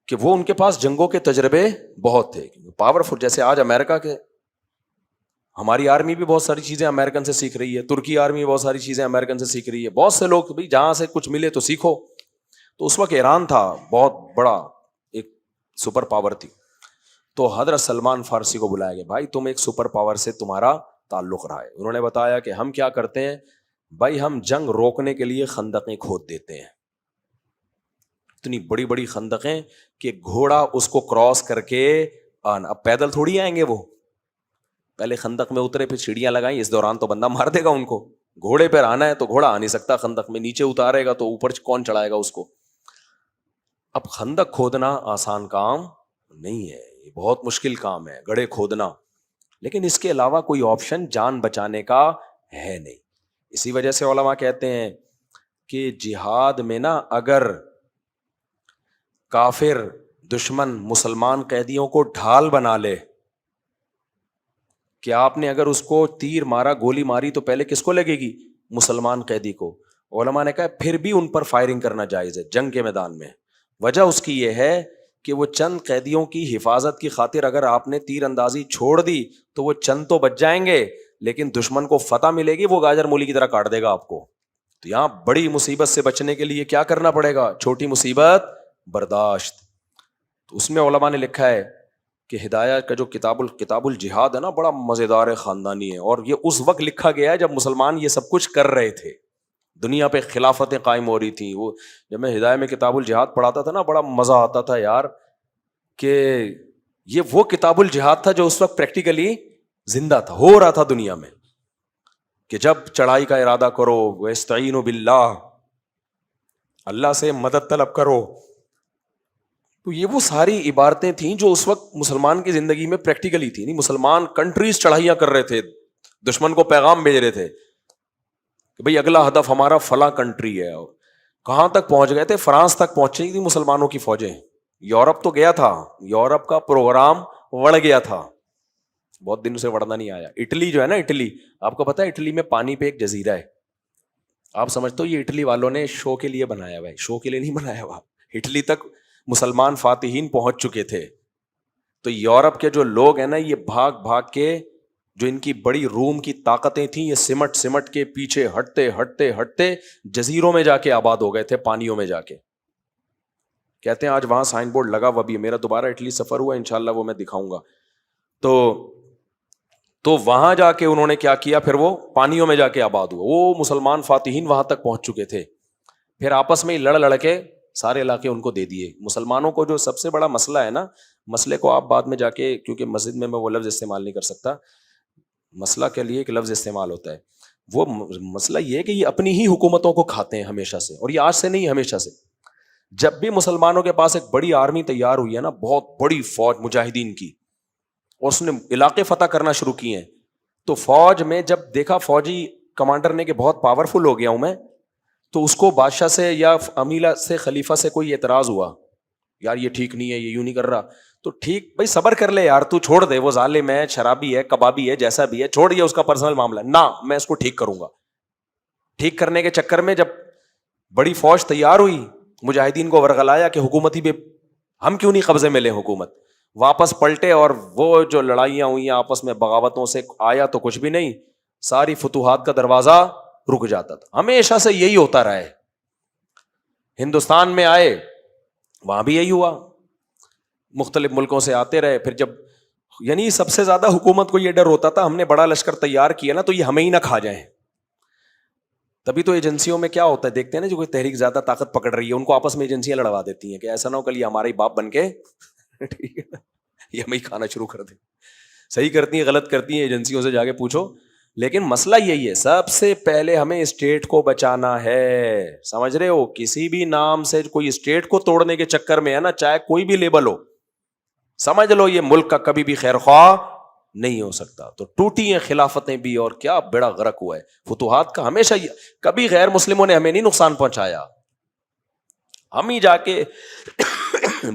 کہ وہ ان کے پاس جنگوں کے تجربے بہت تھے, پاورفل. جیسے آج امریکہ کے, ہماری آرمی بھی بہت ساری چیزیں امریکن سے سیکھ رہی ہے, ترکی آرمی بہت ساری چیزیں امریکن سے سیکھ رہی ہے. بہت سے لوگ بھی جہاں سے کچھ ملے تو سیکھو. تو اس وقت ایران تھا بہت بڑا, ایک سپر پاور تھی. تو حضرت سلمان فارسی کو بلایا گیا, بھائی تم ایک سپر پاور سے تمہارا تعلق رہا ہے. انہوں نے بتایا کہ ہم کیا کرتے ہیں بھائی, ہم جنگ روکنے کے لیے خندقیں کھود دیتے ہیں, اتنی بڑی بڑی خندقیں کہ گھوڑا اس کو کراس کر کے آنا. اب پیدل تھوڑی آئیں گے وہ, پہلے خندق میں اترے, پھر سیڑھیاں لگائیں, اس دوران تو بندہ مار دے گا ان کو. گھوڑے پر آنا ہے تو گھوڑا آ نہیں سکتا خندق میں, نیچے اتارے گا تو اوپر کون چڑھائے گا اس کو. اب خندق کھودنا آسان کام نہیں ہے, یہ بہت مشکل کام ہے گڑھے کھودنا, لیکن اس کے علاوہ کوئی آپشن جان بچانے کا ہے نہیں. اسی وجہ سے علماء کہتے ہیں کہ جہاد میں نا اگر کافر دشمن مسلمان قیدیوں کو ڈھال بنا لے, کہ آپ نے اگر اس کو تیر مارا, گولی ماری, تو پہلے کس کو لگے گی؟ مسلمان قیدی کو. علماء نے کہا پھر بھی ان پر فائرنگ کرنا جائز ہے جنگ کے میدان میں. وجہ اس کی یہ ہے کہ وہ چند قیدیوں کی حفاظت کی خاطر اگر آپ نے تیر اندازی چھوڑ دی تو وہ چند تو بچ جائیں گے, لیکن دشمن کو فتح ملے گی, وہ گاجر مولی کی طرح کاٹ دے گا آپ کو. تو یہاں بڑی مصیبت سے بچنے کے لیے کیا کرنا پڑے گا؟ چھوٹی مصیبت برداشت. تو اس میں علماء نے لکھا ہے کہ ہدایت کا جو کتاب الجہاد ہے نا, بڑا مزیدار خاندانی ہے, اور یہ اس وقت لکھا گیا ہے جب مسلمان یہ سب کچھ کر رہے تھے, دنیا پہ خلافتیں قائم ہو رہی تھیں. وہ جب میں ہدایت میں کتاب الجہاد پڑھاتا تھا نا, بڑا مزہ آتا تھا یار, کہ یہ وہ کتاب الجہاد تھا جو اس وقت پریکٹیکلی زندہ تھا, ہو رہا تھا دنیا میں, کہ جب چڑھائی کا ارادہ کرو وَاسْتَعِینُوا بِاللَّهِ, اللہ سے مدد طلب کرو. تو یہ وہ ساری عبارتیں تھیں جو اس وقت مسلمان کی زندگی میں پریکٹیکلی تھی. نہیں, مسلمان کنٹریز چڑھائیاں کر رہے تھے, دشمن کو پیغام بھیج رہے تھے کہ بھئی اگلا ہدف ہمارا فلاں کنٹری ہے. کہاں تک پہنچ گئے تھے؟ فرانس تک پہنچی تھی مسلمانوں کی فوجیں. یورپ تو گیا تھا, یورپ کا پروگرام وڑ گیا تھا, بہت دن سے وڑنا نہیں آیا. اٹلی جو ہے نا, اٹلی, آپ کو پتا ہے اٹلی میں پانی پہ ایک جزیرہ ہے. آپ سمجھتے ہو یہ اٹلی والوں نے شو کے لیے بنایا ہوا ہے؟ شو کے لیے نہیں بنایا ہوا. اٹلی تک مسلمان فاتحین پہنچ چکے تھے. تو یورپ کے جو لوگ ہیں نا, یہ بھاگ بھاگ کے, جو ان کی بڑی روم کی طاقتیں تھیں, یہ سمٹ کے پیچھے ہٹتے ہٹتے ہٹتے جزیروں میں جا کے آباد ہو گئے تھے, پانیوں میں جا کے. کہتے ہیں آج وہاں سائن بورڈ لگا ہوا بھی ہے, میرا دوبارہ اٹلی سفر ہوا انشاءاللہ وہ میں دکھاؤں گا. تو وہاں جا کے انہوں نے کیا کیا, پھر وہ پانیوں میں جا کے آباد ہوا. وہ مسلمان فاتحین وہاں تک پہنچ چکے تھے, پھر آپس میں لڑ کے سارے علاقے ان کو دے دیے. مسلمانوں کو جو سب سے بڑا مسئلہ ہے نا, مسئلے کو آپ بعد میں جا کے, کیونکہ مسجد میں وہ لفظ استعمال نہیں کر سکتا, مسئلہ کے لیے ایک لفظ استعمال ہوتا ہے, وہ مسئلہ یہ ہے کہ یہ اپنی ہی حکومتوں کو کھاتے ہیں ہمیشہ سے, اور یہ آج سے نہیں ہمیشہ سے. جب بھی مسلمانوں کے پاس ایک بڑی آرمی تیار ہوئی ہے نا, بہت بڑی فوج مجاہدین کی, اور اس نے علاقے فتح کرنا شروع کیے ہیں, تو فوج میں جب دیکھا فوجی کمانڈر نے کہ بہت پاورفل ہو گیا ہوں میں, تو اس کو بادشاہ سے یا امیلا سے, خلیفہ سے کوئی اعتراض ہوا, یار یہ ٹھیک نہیں ہے, یہ یوں نہیں کر رہا. تو ٹھیک بھائی صبر کر لے یار, تو چھوڑ دے, وہ ظالم ہے, شرابی ہے, کبابی ہے, جیسا بھی ہے, چھوڑ دیا اس کا پرسنل معاملہ, نہ میں اس کو ٹھیک کروں گا. ٹھیک کرنے کے چکر میں جب بڑی فوج تیار ہوئی, مجاہدین کو ورغلایا کہ حکومت ہی ہم کیوں نہیں قبضے میں لیں حکومت, واپس پلٹے, اور وہ جو لڑائیاں ہوئی آپس میں بغاوتوں سے, آیا تو کچھ بھی نہیں, ساری فتوحات کا دروازہ رک جاتا تھا. ہمیشہ سے یہی ہوتا رہا ہے. ہندوستان میں آئے, وہاں بھی یہی ہوا, مختلف ملکوں سے آتے رہے. پھر جب یعنی سب سے زیادہ حکومت کو یہ ڈر ہوتا تھا, ہم نے بڑا لشکر تیار کیا نا تو یہ ہمیں ہی نہ کھا جائیں. تبھی تو ایجنسیوں میں کیا ہوتا ہے, دیکھتے ہیں نا, جو کوئی تحریک زیادہ طاقت پکڑ رہی ہے ان کو آپس میں ایجنسیاں لڑوا دیتی ہیں کہ ایسا نہ ہو کل یہ ہمارے باپ بن کے ٹھیک ہے یہ ہمیں ہی کھانا شروع کر دیں. صحیح کرتی ہیں غلط کرتی ہیں, ایجنسیوں سے جا کے پوچھو. لیکن مسئلہ یہی ہے, سب سے پہلے ہمیں اسٹیٹ کو بچانا ہے. سمجھ رہے ہو, کسی بھی نام سے کوئی اسٹیٹ کو توڑنے کے چکر میں ہے نا, چاہے کوئی بھی لیبل ہو, سمجھ لو یہ ملک کا کبھی بھی خیر خواہ نہیں ہو سکتا. تو ٹوٹی ہیں خلافتیں بھی, اور کیا بیڑا غرق ہوا ہے فتوحات کا. ہمیشہ کبھی غیر مسلموں نے ہمیں نہیں نقصان پہنچایا, ہم ہی جا کے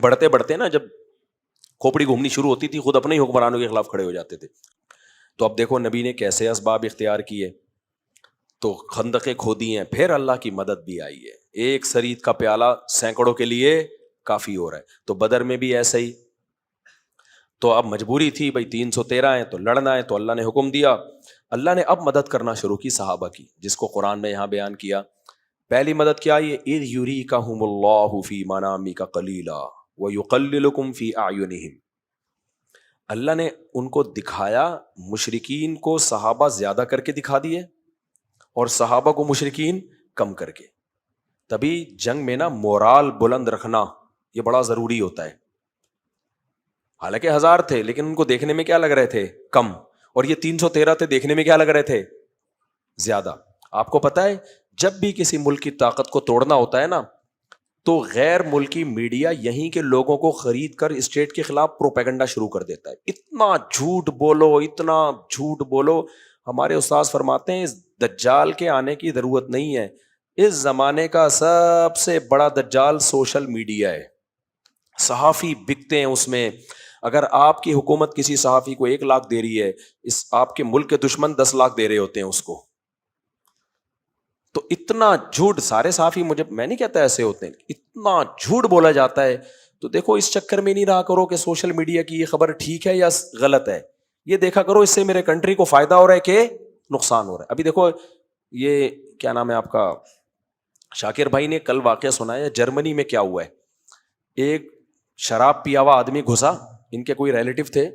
بڑھتے بڑھتے نا, جب کھوپڑی گھومنی شروع ہوتی تھی خود اپنے ہی حکمرانوں کے خلاف کھڑے ہو جاتے تھے. تو اب دیکھو نبی نے کیسے اسباب اختیار کیے, تو خندقیں کھودی ہیں, پھر اللہ کی مدد بھی آئی ہے. ایک سرید کا پیالہ سینکڑوں کے لیے کافی ہو رہا ہے. تو بدر میں بھی ایسا ہی, تو اب مجبوری تھی بھائی 313 ہیں تو لڑنا ہے, تو اللہ نے حکم دیا. اللہ نے اب مدد کرنا شروع کی صحابہ کی, جس کو قرآن نے یہاں بیان کیا. پہلی مدد کیا, یہ اذ یریکہم اللہ فی منامک قلیلا ویقللکم فی اعینہم. اللہ نے ان کو دکھایا, مشرکین کو صحابہ زیادہ کر کے دکھا دیے, اور صحابہ کو مشرکین کم کر کے. تبھی جنگ میں نا مورال بلند رکھنا یہ بڑا ضروری ہوتا ہے. حالانکہ 1000 تھے لیکن ان کو دیکھنے میں کیا لگ رہے تھے, کم, اور یہ 313 تھے, دیکھنے میں کیا لگ رہے تھے, زیادہ. آپ کو پتا ہے جب بھی کسی ملک کی طاقت کو توڑنا ہوتا ہے نا, تو غیر ملکی میڈیا یہیں کے لوگوں کو خرید کر اسٹیٹ کے خلاف پروپیگنڈا شروع کر دیتا ہے. اتنا جھوٹ بولو, اتنا جھوٹ بولو. ہمارے استاذ فرماتے ہیں اس دجال کے آنے کی ضرورت نہیں ہے, اس زمانے کا سب سے بڑا دجال سوشل میڈیا ہے. صحافی بکتے ہیں اس میں. اگر آپ کی حکومت کسی صحافی کو 1 لاکھ دے رہی ہے, اس آپ کے ملک کے دشمن 10 لاکھ دے رہے ہوتے ہیں اس کو. تو اتنا جھوٹ, سارے صحافی میں نہیں کہتا ایسے ہوتے ہیں, اتنا جھوٹ بولا جاتا ہے. تو دیکھو اس چکر میں نہیں رہا کرو کہ سوشل میڈیا کی یہ خبر ٹھیک ہے یا غلط ہے, یہ دیکھا کرو اس سے میرے کنٹری کو فائدہ ہو رہا ہے کہ نقصان ہو رہا ہے. ابھی دیکھو یہ کیا نام ہے آپ کا, شاکر بھائی نے کل واقعہ سنایا, جرمنی میں کیا ہوا ہے. ایک شراب پیا ہوا آدمی گھسا, ان کے کوئی ریلیٹو تھے,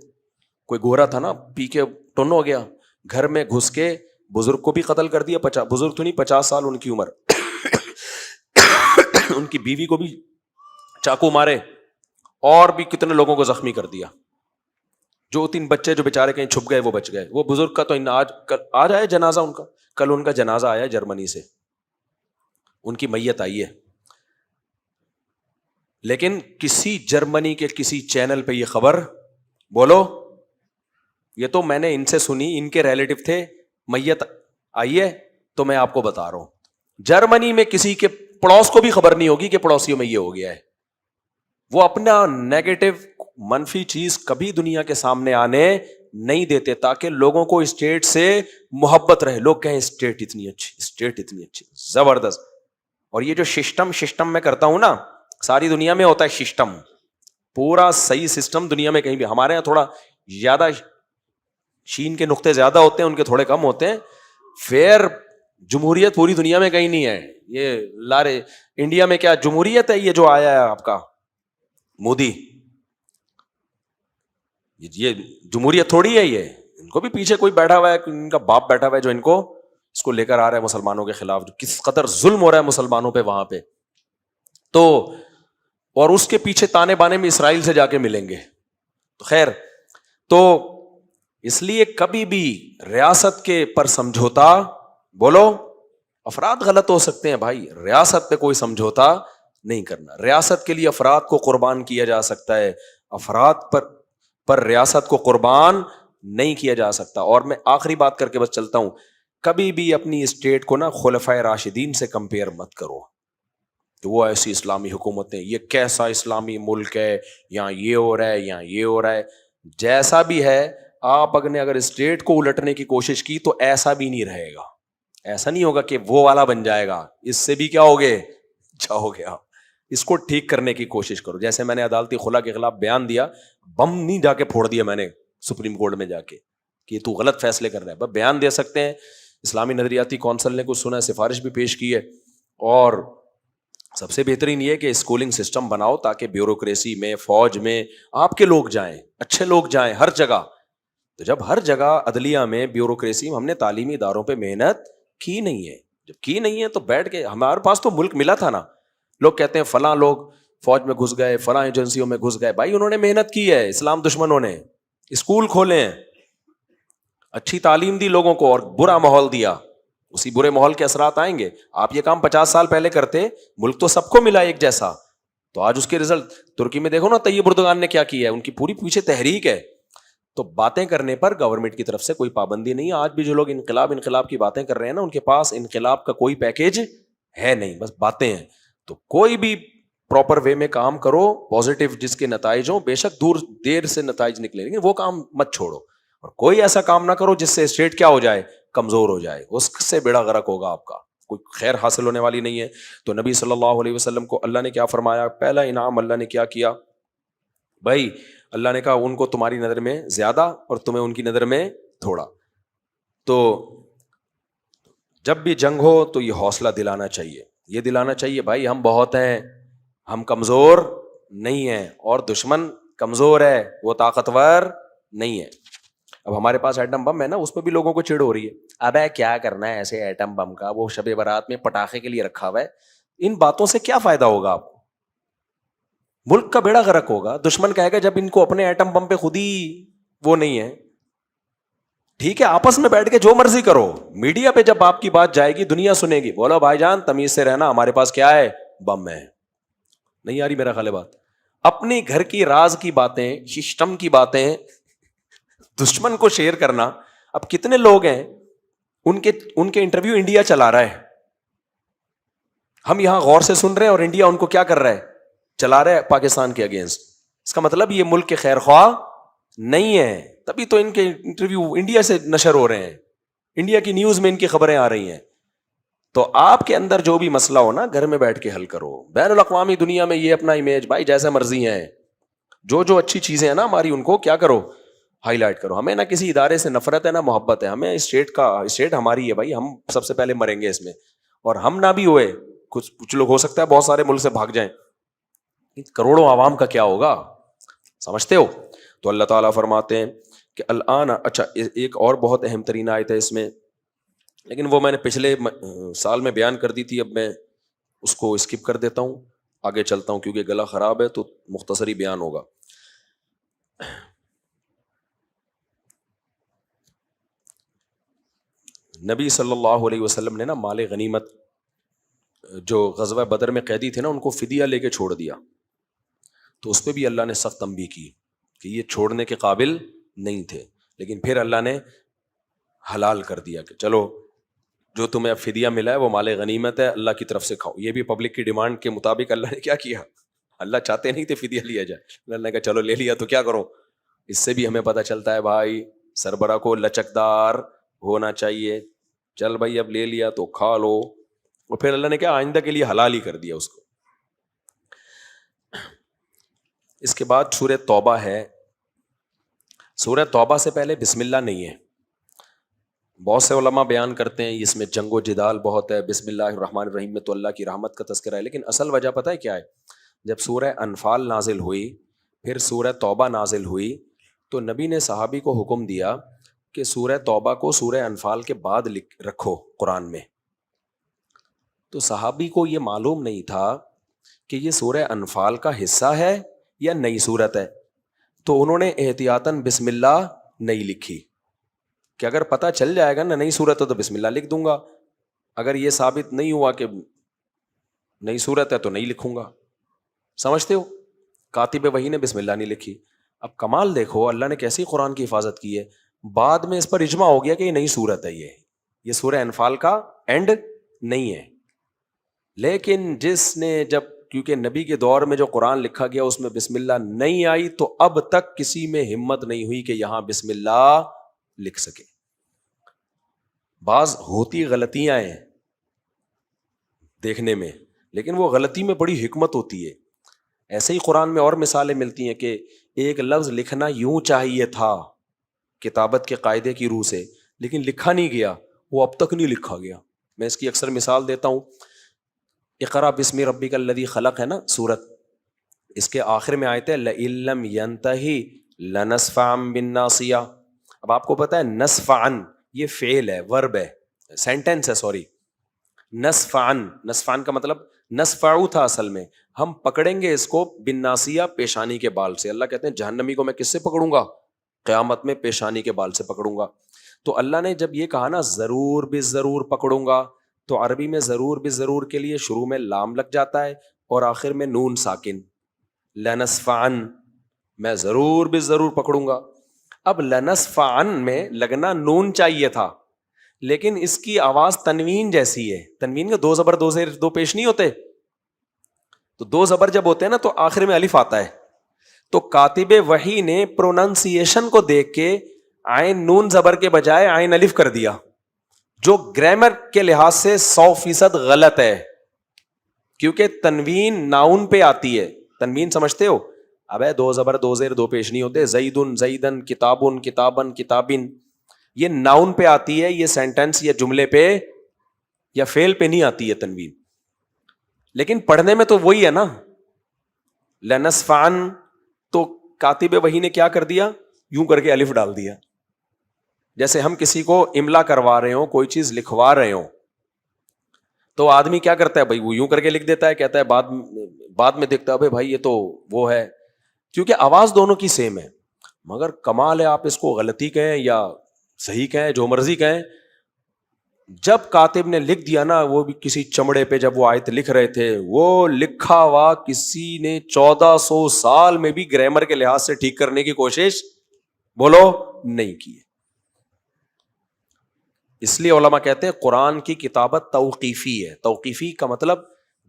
کوئی گورا تھا نا, پی کے ٹن ہو گیا, گھر میں گھس کے بزرگ کو بھی قتل کر دیا. بزرگ تو نہیں, 50 سال ان کی عمر, ان کی بیوی کو بھی چاقو مارے, اور بھی کتنے لوگوں کو زخمی کر دیا. 2-3 بچے جو بےچارے کہیں چھپ گئے وہ بچ گئے. وہ بزرگ کا تو آج آیا جنازہ ان کا, کل ان کا جنازہ آیا جرمنی سے, ان کی میت آئی ہے. لیکن کسی جرمنی کے کسی چینل پہ یہ خبر بولو, یہ تو میں نے ان سے سنی, ان کے ریلیٹو تھے, میت آئی ہے, تو میں آپ کو بتا رہا ہوں جرمنی میں کسی کے پڑوس کو بھی خبر نہیں ہوگی کہ پڑوسیوں میں یہ ہو گیا ہے. وہ اپنا نیگیٹو منفی چیز کبھی دنیا کے سامنے آنے نہیں دیتے, تاکہ لوگوں کو اسٹیٹ سے محبت رہے. لوگ کہیں اسٹیٹ اتنی اچھی, اسٹیٹ اتنی اچھی, زبردست. اور یہ جو سسٹم میں کرتا ہوں نا, ساری دنیا میں ہوتا ہے سسٹم, پورا صحیح سسٹم دنیا میں کہیں بھی. ہمارے یہاں تھوڑا زیادہ شین کے نقطے زیادہ ہوتے ہیں, ان کے تھوڑے کم ہوتے ہیں. فیئر جمہوریت پوری دنیا میں کہیں نہیں ہے. یہ لارے انڈیا میں کیا جمہوریت ہے, یہ جو آیا ہے آپ کا مودی، یہ جمہوریت تھوڑی ہے، یہ ان کو بھی پیچھے کوئی بیٹھا ہوا ہے، ان کا باپ بیٹھا ہوا ہے جو ان کو اس کو لے کر آ رہا ہے مسلمانوں کے خلاف، جو کس قدر ظلم ہو رہا ہے مسلمانوں پہ وہاں پہ. تو اور اس کے پیچھے تانے بانے میں اسرائیل سے جا کے ملیں گے. تو خیر، تو اس لیے کبھی بھی ریاست کے پر سمجھوتا، بولو، افراد غلط ہو سکتے ہیں بھائی، ریاست پہ کوئی سمجھوتا نہیں کرنا. ریاست کے لیے افراد کو قربان کیا جا سکتا ہے، افراد پر ریاست کو قربان نہیں کیا جا سکتا. اور میں آخری بات کر کے بس چلتا ہوں، کبھی بھی اپنی اسٹیٹ کو نا خلفائے راشدین سے کمپیئر مت کرو کہ وہ ایسی اسلامی حکومتیں، یہ کیسا اسلامی ملک ہے، یہاں یہ ہو رہا ہے، یہاں یہ ہو رہا ہے. جیسا بھی ہے، آپ اگر اسٹیٹ کو الٹنے کی کوشش کی تو ایسا بھی نہیں رہے گا. ایسا نہیں ہوگا کہ وہ والا بن جائے گا، اس سے بھی کیا ہوگے، جاؤ گے آپ. اس کو ٹھیک کرنے کی کوشش کرو. جیسے میں نے عدالتی خلا کے خلاف بیان دیا، بم نہیں جا کے پھوڑ دیا میں نے سپریم کورٹ میں جا کے کہ تو غلط فیصلے کر رہا ہے. بس بیان دے سکتے ہیں. اسلامی نظریاتی کونسل نے کچھ سنا، سفارش بھی پیش کی ہے. اور سب سے بہترین یہ کہ اسکولنگ سسٹم بناؤ تاکہ بیوروکریسی میں، فوج میں آپ کے لوگ جائیں، اچھے لوگ جائیں ہر جگہ. تو جب ہر جگہ عدلیہ میں، بیوروکریسی میں ہم نے تعلیمی اداروں پہ محنت کی نہیں ہے، جب کی نہیں ہے تو بیٹھ کے، ہمارے پاس تو ملک ملا تھا نا. لوگ کہتے ہیں فلاں لوگ فوج میں گھس گئے، فلاں ایجنسیوں میں گھس گئے. بھائی انہوں نے محنت کی ہے، اسلام دشمنوں نے اسکول کھولے ہیں، اچھی تعلیم دی لوگوں کو، اور برا ماحول دیا. اسی برے ماحول کے اثرات آئیں گے. آپ یہ کام 50 سال پہلے کرتے، ملک تو سب کو ملا ایک جیسا، تو آج اس کے رزلٹ ترکی میں دیکھو نا، طیب اردگان نے کیا کیا ہے، ان کی پوری پیچھے تحریک ہے. تو باتیں کرنے پر گورنمنٹ کی طرف سے کوئی پابندی نہیں ہے. آج بھی جو لوگ انقلاب کی باتیں کر رہے ہیں نا، ان کے پاس انقلاب کا کوئی پیکیج ہے نہیں، بس باتیں ہیں. تو کوئی بھی پراپر وے میں کام کرو، پازیٹیو جس کے نتائج ہوں، بے شک دیر سے نتائج نکلیں گے، وہ کام مت چھوڑو. اور کوئی ایسا کام نہ کرو جس سے اسٹیٹ کیا ہو جائے، کمزور ہو جائے، اس سے بیڑا غرق ہوگا آپ کا، کوئی خیر حاصل ہونے والی نہیں ہے. تو نبی صلی اللہ علیہ وسلم کو اللہ نے کیا فرمایا، پہلا انعام اللہ نے کیا بھائی، اللہ نے کہا ان کو تمہاری نظر میں زیادہ اور تمہیں ان کی نظر میں تھوڑا. تو جب بھی جنگ ہو تو یہ حوصلہ دلانا چاہیے، یہ دلانا چاہیے بھائی ہم بہت ہیں، ہم کمزور نہیں ہیں، اور دشمن کمزور ہے، وہ طاقتور نہیں ہے. اب ہمارے پاس ایٹم بم ہے نا، اس پہ بھی لوگوں کو چڑ ہو رہی ہے، اب کیا کرنا ہے ایسے ایٹم بم کا، وہ شب برات میں پٹاخے کے لیے رکھا ہوا ہے. ان باتوں سے کیا فائدہ ہوگا آپ کو، ملک کا بیڑا غرق ہوگا. دشمن کہے گا جب ان کو اپنے ایٹم بم پہ خود ہی وہ نہیں ہے، ٹھیک ہے آپس میں بیٹھ کے جو مرضی کرو، میڈیا پہ جب آپ کی بات جائے گی دنیا سنے گی، بولو بھائی جان تمیز سے رہنا، ہمارے پاس کیا ہے، بم ہے. نہیں آ رہی میرا خیال ہے بات. اپنی گھر کی راز کی باتیں، سسٹم کی باتیں دشمن کو شیئر کرنا. اب کتنے لوگ ہیں ان کے انٹرویو انڈیا چلا رہا ہے، ہم یہاں غور سے سن رہے ہیں، اور انڈیا ان کو کیا کر رہا ہے، چلا رہا ہے پاکستان کے اگینسٹ. اس کا مطلب یہ ملک کے خیر خواہ نہیں ہے، تبھی تو ان کے انٹرویو انڈیا سے نشر ہو رہے ہیں، انڈیا کی نیوز میں ان کی خبریں آ رہی ہیں. تو آپ کے اندر جو بھی مسئلہ ہو نا، گھر میں بیٹھ کے حل کرو. بین الاقوامی دنیا میں یہ اپنا امیج بھائی جیسے مرضی ہیں، جو اچھی چیزیں ہیں نا ہماری، ان کو کیا کرو، ہائی لائٹ کرو. ہمیں نہ کسی ادارے سے نفرت ہے نہ محبت ہے، ہمیں اسٹیٹ ہماری ہے بھائی، ہم سب سے پہلے مریں گے اس میں. اور ہم نہ بھی ہوئے، کچھ لوگ ہو سکتا ہے بہت سارے ملک سے بھاگ جائیں، کروڑوں عوام کا کیا ہوگا، سمجھتے ہو. تو اللہ تعالیٰ فرماتے ہیں کہ الآن، اچھا ایک اور بہت اہم ترین آیت ہے اس میں، لیکن وہ میں نے پچھلے سال میں بیان کر دی تھی، اب میں اس کو اسکپ کر دیتا ہوں، آگے چلتا ہوں کیونکہ گلا خراب ہے تو مختصری بیان ہوگا. نبی صلی اللہ علیہ وسلم نے نا مال غنیمت جو غزوہ بدر میں قیدی تھے نا، ان کو فدیہ لے کے چھوڑ دیا. تو اس پہ بھی اللہ نے سخت تنبیہ کی کہ یہ چھوڑنے کے قابل نہیں تھے، لیکن پھر اللہ نے حلال کر دیا کہ چلو جو تمہیں اب فدیہ ملا ہے وہ مال غنیمت ہے، اللہ کی طرف سے کھاؤ. یہ بھی پبلک کی ڈیمانڈ کے مطابق اللہ نے کیا کیا، اللہ چاہتے نہیں تھے فدیہ لیا جائے، اللہ نے کہا چلو لے لیا تو کیا کرو. اس سے بھی ہمیں پتہ چلتا ہے بھائی سربراہ کو لچکدار ہونا چاہیے. چل بھائی اب لے لیا تو کھا لو. اور پھر اللہ نے کیا آئندہ کے لیے حلال ہی کر دیا اس کو. اس کے بعد سورہ توبہ ہے. سورہ توبہ سے پہلے بسم اللہ نہیں ہے. بہت سے علماء بیان کرتے ہیں اس میں جنگ و جدال بہت ہے، بسم اللہ الرحمن الرحیم میں تو اللہ کی رحمت کا تذکرہ ہے، لیکن اصل وجہ پتہ ہے کیا ہے، جب سورہ انفال نازل ہوئی، پھر سورہ توبہ نازل ہوئی، تو نبی نے صحابی کو حکم دیا کہ سورہ توبہ کو سورہ انفال کے بعد رکھو قرآن میں۔ تو صحابی کو یہ معلوم نہیں تھا کہ یہ سورہ انفال کا حصہ ہے یا نئی صورت ہے، تو انہوں نے احتیاطاً بسم اللہ نہیں لکھی کہ اگر پتہ چل جائے گا نا نئی صورت ہے تو بسم اللہ لکھ دوں گا، اگر یہ ثابت نہیں ہوا کہ نئی صورت ہے تو نہیں لکھوں گا۔ سمجھتے ہو؟ کاتب وحی نے بسم اللہ نہیں لکھی۔ اب کمال دیکھو اللہ نے کیسی قرآن کی حفاظت کی ہے، بعد میں اس پر اجماع ہو گیا کہ یہ نئی صورت ہے، یہ سورہ انفال کا اینڈ نہیں ہے۔ لیکن جس نے جب کیونکہ نبی کے دور میں جو قرآن لکھا گیا اس میں بسم اللہ نہیں آئی، تو اب تک کسی میں ہمت نہیں ہوئی کہ یہاں بسم اللہ لکھ سکے۔ بعض ہوتی غلطیاں ہیں دیکھنے میں، لیکن وہ غلطی میں بڑی حکمت ہوتی ہے۔ ایسے ہی قرآن میں اور مثالیں ملتی ہیں کہ ایک لفظ لکھنا یوں چاہیے تھا کتابت کے قاعدے کی روح سے، لیکن لکھا نہیں گیا، وہ اب تک نہیں لکھا گیا۔ میں اس کی اکثر مثال دیتا ہوں، اقرا بسم ربک الذی خلق ہے نا سورت، اس کے آخر میں آیت ہے لئن لم ینتہی لنصفعا بالناصیہ۔ اب آپ کو پتہ ہے نصفعا یہ فعل ہے، ورب ہے، سینٹنس ہے، سوری۔ نصفعا کا مطلب نصفعو تھا اصل میں، ہم پکڑیں گے اس کو بالناصیہ، پیشانی کے بال سے۔ اللہ کہتے ہیں جہنمی کو میں کس سے پکڑوں گا؟ قیامت میں پیشانی کے بال سے پکڑوں گا۔ تو اللہ نے جب یہ کہا نا ضرور بالضرور پکڑوں گا، تو عربی میں ضرور بالضرور کے لیے شروع میں لام لگ جاتا ہے اور آخر میں نون ساکن، لنصفعن، میں ضرور بالضرور پکڑوں گا۔ اب لنصفعن میں لگنا نون چاہیے تھا، لیکن اس کی آواز تنوین جیسی ہے۔ تنوین کے دو زبر دو زیر دو پیش نہیں ہوتے، تو دو زبر جب ہوتے ہیں نا تو آخر میں الف آتا ہے۔ تو کاتب وحی نے پروننسیشن کو دیکھ کے عین نون زبر کے بجائے عین الف کر دیا، جو گرامر کے لحاظ سے 100% غلط ہے، کیونکہ تنوین ناؤن پہ آتی ہے۔ تنوین سمجھتے ہو؟ ابے دو زبر دو زیر دو پیش نہیں ہوتے، زیدن زیدن، کتابن کتابن کتابن، یہ ناؤن پہ آتی ہے، یہ سینٹنس یا جملے پہ یا فعل پہ نہیں آتی ہے تنوین۔ لیکن پڑھنے میں تو وہی ہے نا، لنصفعن، تو کاتب وحی نے کیا کر دیا؟ یوں کر کے الف ڈال دیا۔ جیسے ہم کسی کو املا کروا رہے ہوں، کوئی چیز لکھوا رہے ہوں، تو آدمی کیا کرتا ہے بھائی؟ وہ یوں کر کے لکھ دیتا ہے، کہتا ہے بعد میں دیکھتا ہے بھائی یہ تو وہ ہے، کیونکہ آواز دونوں کی سیم ہے۔ مگر کمال ہے، آپ اس کو غلطی کہیں یا صحیح کہیں، جو مرضی کہیں، جب کاتب نے لکھ دیا نا، وہ بھی کسی چمڑے پہ جب وہ آیت لکھ رہے تھے، وہ لکھا ہوا کسی نے 1400 سال میں بھی گرامر کے لحاظ سے ٹھیک کرنے کی کوشش بولو نہیں کی۔ اس لیے علماء کہتے ہیں قرآن کی کتابت توقیفی ہے۔ توقیفی کا مطلب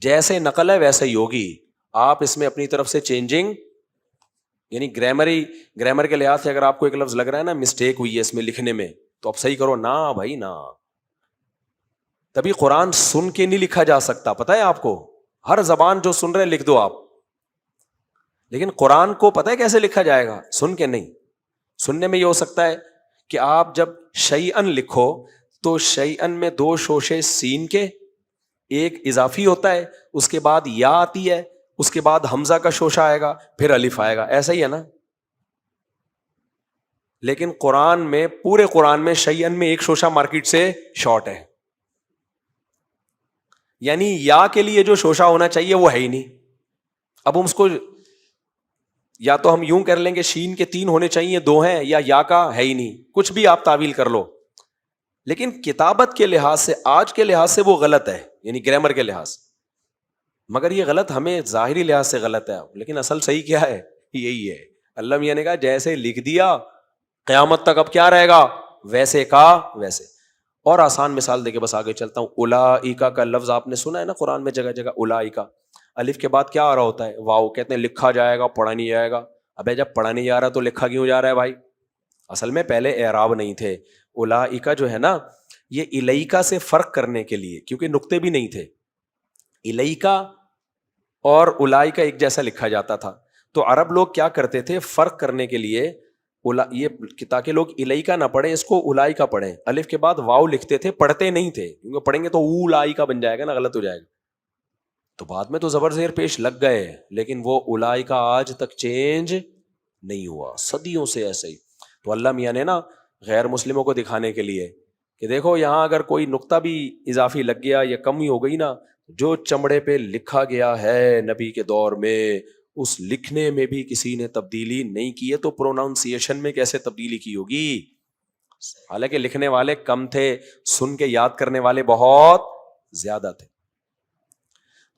جیسے نقل ہے ویسے ہی ہوگی، آپ اس میں اپنی طرف سے چینجنگ، یعنی گرامر کے لحاظ سے اگر آپ کو ایک لفظ لگ رہا ہے نا مسٹیک ہوئی ہے اس میں لکھنے میں، تو آپ صحیح کرو نا بھائی نا۔ تبھی قرآن سن کے نہیں لکھا جا سکتا، پتہ ہے آپ کو، ہر زبان جو سن رہے لکھ دو آپ، لیکن قرآن کو پتہ ہے کیسے لکھا جائے گا؟ سن کے نہیں۔ سننے میں یہ ہو سکتا ہے کہ آپ جب شیئن لکھو تو شیئن میں دو شوشے سین کے، ایک اضافی ہوتا ہے، اس کے بعد یا آتی ہے، اس کے بعد حمزہ کا شوشہ آئے گا، پھر الف آئے گا، ایسا ہی ہے نا۔ لیکن قرآن میں، پورے قرآن میں شیئن میں ایک شوشہ مارکیٹ سے شارٹ ہے، یعنی یا کے لیے جو شوشہ ہونا چاہیے وہ ہے ہی نہیں۔ اب ہم اس کو یا تو ہم یوں کر لیں گے شین کے 3 ہونے چاہیے 2 ہیں، یا کا ہے ہی نہیں، کچھ بھی آپ تعویل کر لو، لیکن کتابت کے لحاظ سے، آج کے لحاظ سے وہ غلط ہے، یعنی گرامر کے لحاظ سے۔ مگر یہ غلط ہمیں ظاہری لحاظ سے غلط ہے، لیکن اصل صحیح کیا ہے؟ یہی ہے۔ اللہ میاں نے کہا جیسے لکھ دیا قیامت تک اب کیا رہے گا؟ ویسے کا ویسے۔ اور آسان مثال دے کے بس آگے چلتا ہوں، اولئک کا لفظ آپ نے سنا ہے نا قرآن میں جگہ جگہ، اولئک، الف کے بعد کیا آ رہا ہوتا ہے؟ واو۔ کہتے ہیں لکھا جائے گا، پڑھا نہیں جائے گا۔ ابے جب پڑھا نہیں جا رہا تو لکھا کیوں جا رہا ہے بھائی؟ اصل میں پہلے اعراب نہیں تھے۔ اولئک جو ہے نا، یہ الیکا سے فرق کرنے کے لیے، کیونکہ نقطے بھی نہیں تھے، الیکا اور اولئک ایک جیسا لکھا جاتا تھا، تو عرب لوگ کیا کرتے تھے فرق کرنے کے لیے، یہ تاکہ لوگ الیکا نہ پڑھیں، اس کو اولئک پڑھیں، الف کے بعد واو لکھتے تھے، پڑھتے نہیں تھے، کیونکہ پڑھیں گے تو اولئک بن جائے گا نا، غلط ہو جائے گا۔ تو بعد میں تو زبر زیر پیش لگ گئے، لیکن وہ اولائکا آج تک چینج نہیں ہوا، صدیوں سے ایسے ہی۔ تو اللہ میاں نے نا غیر مسلموں کو دکھانے کے لیے کہ دیکھو یہاں اگر کوئی نقطہ بھی اضافی لگ گیا یا کمی ہو گئی نا، جو چمڑے پہ لکھا گیا ہے نبی کے دور میں، اس لکھنے میں بھی کسی نے تبدیلی نہیں کی ہے، تو پروناؤنسیشن میں کیسے تبدیلی کی ہوگی؟ حالانکہ لکھنے والے کم تھے، سن کے یاد کرنے والے بہت زیادہ تھے۔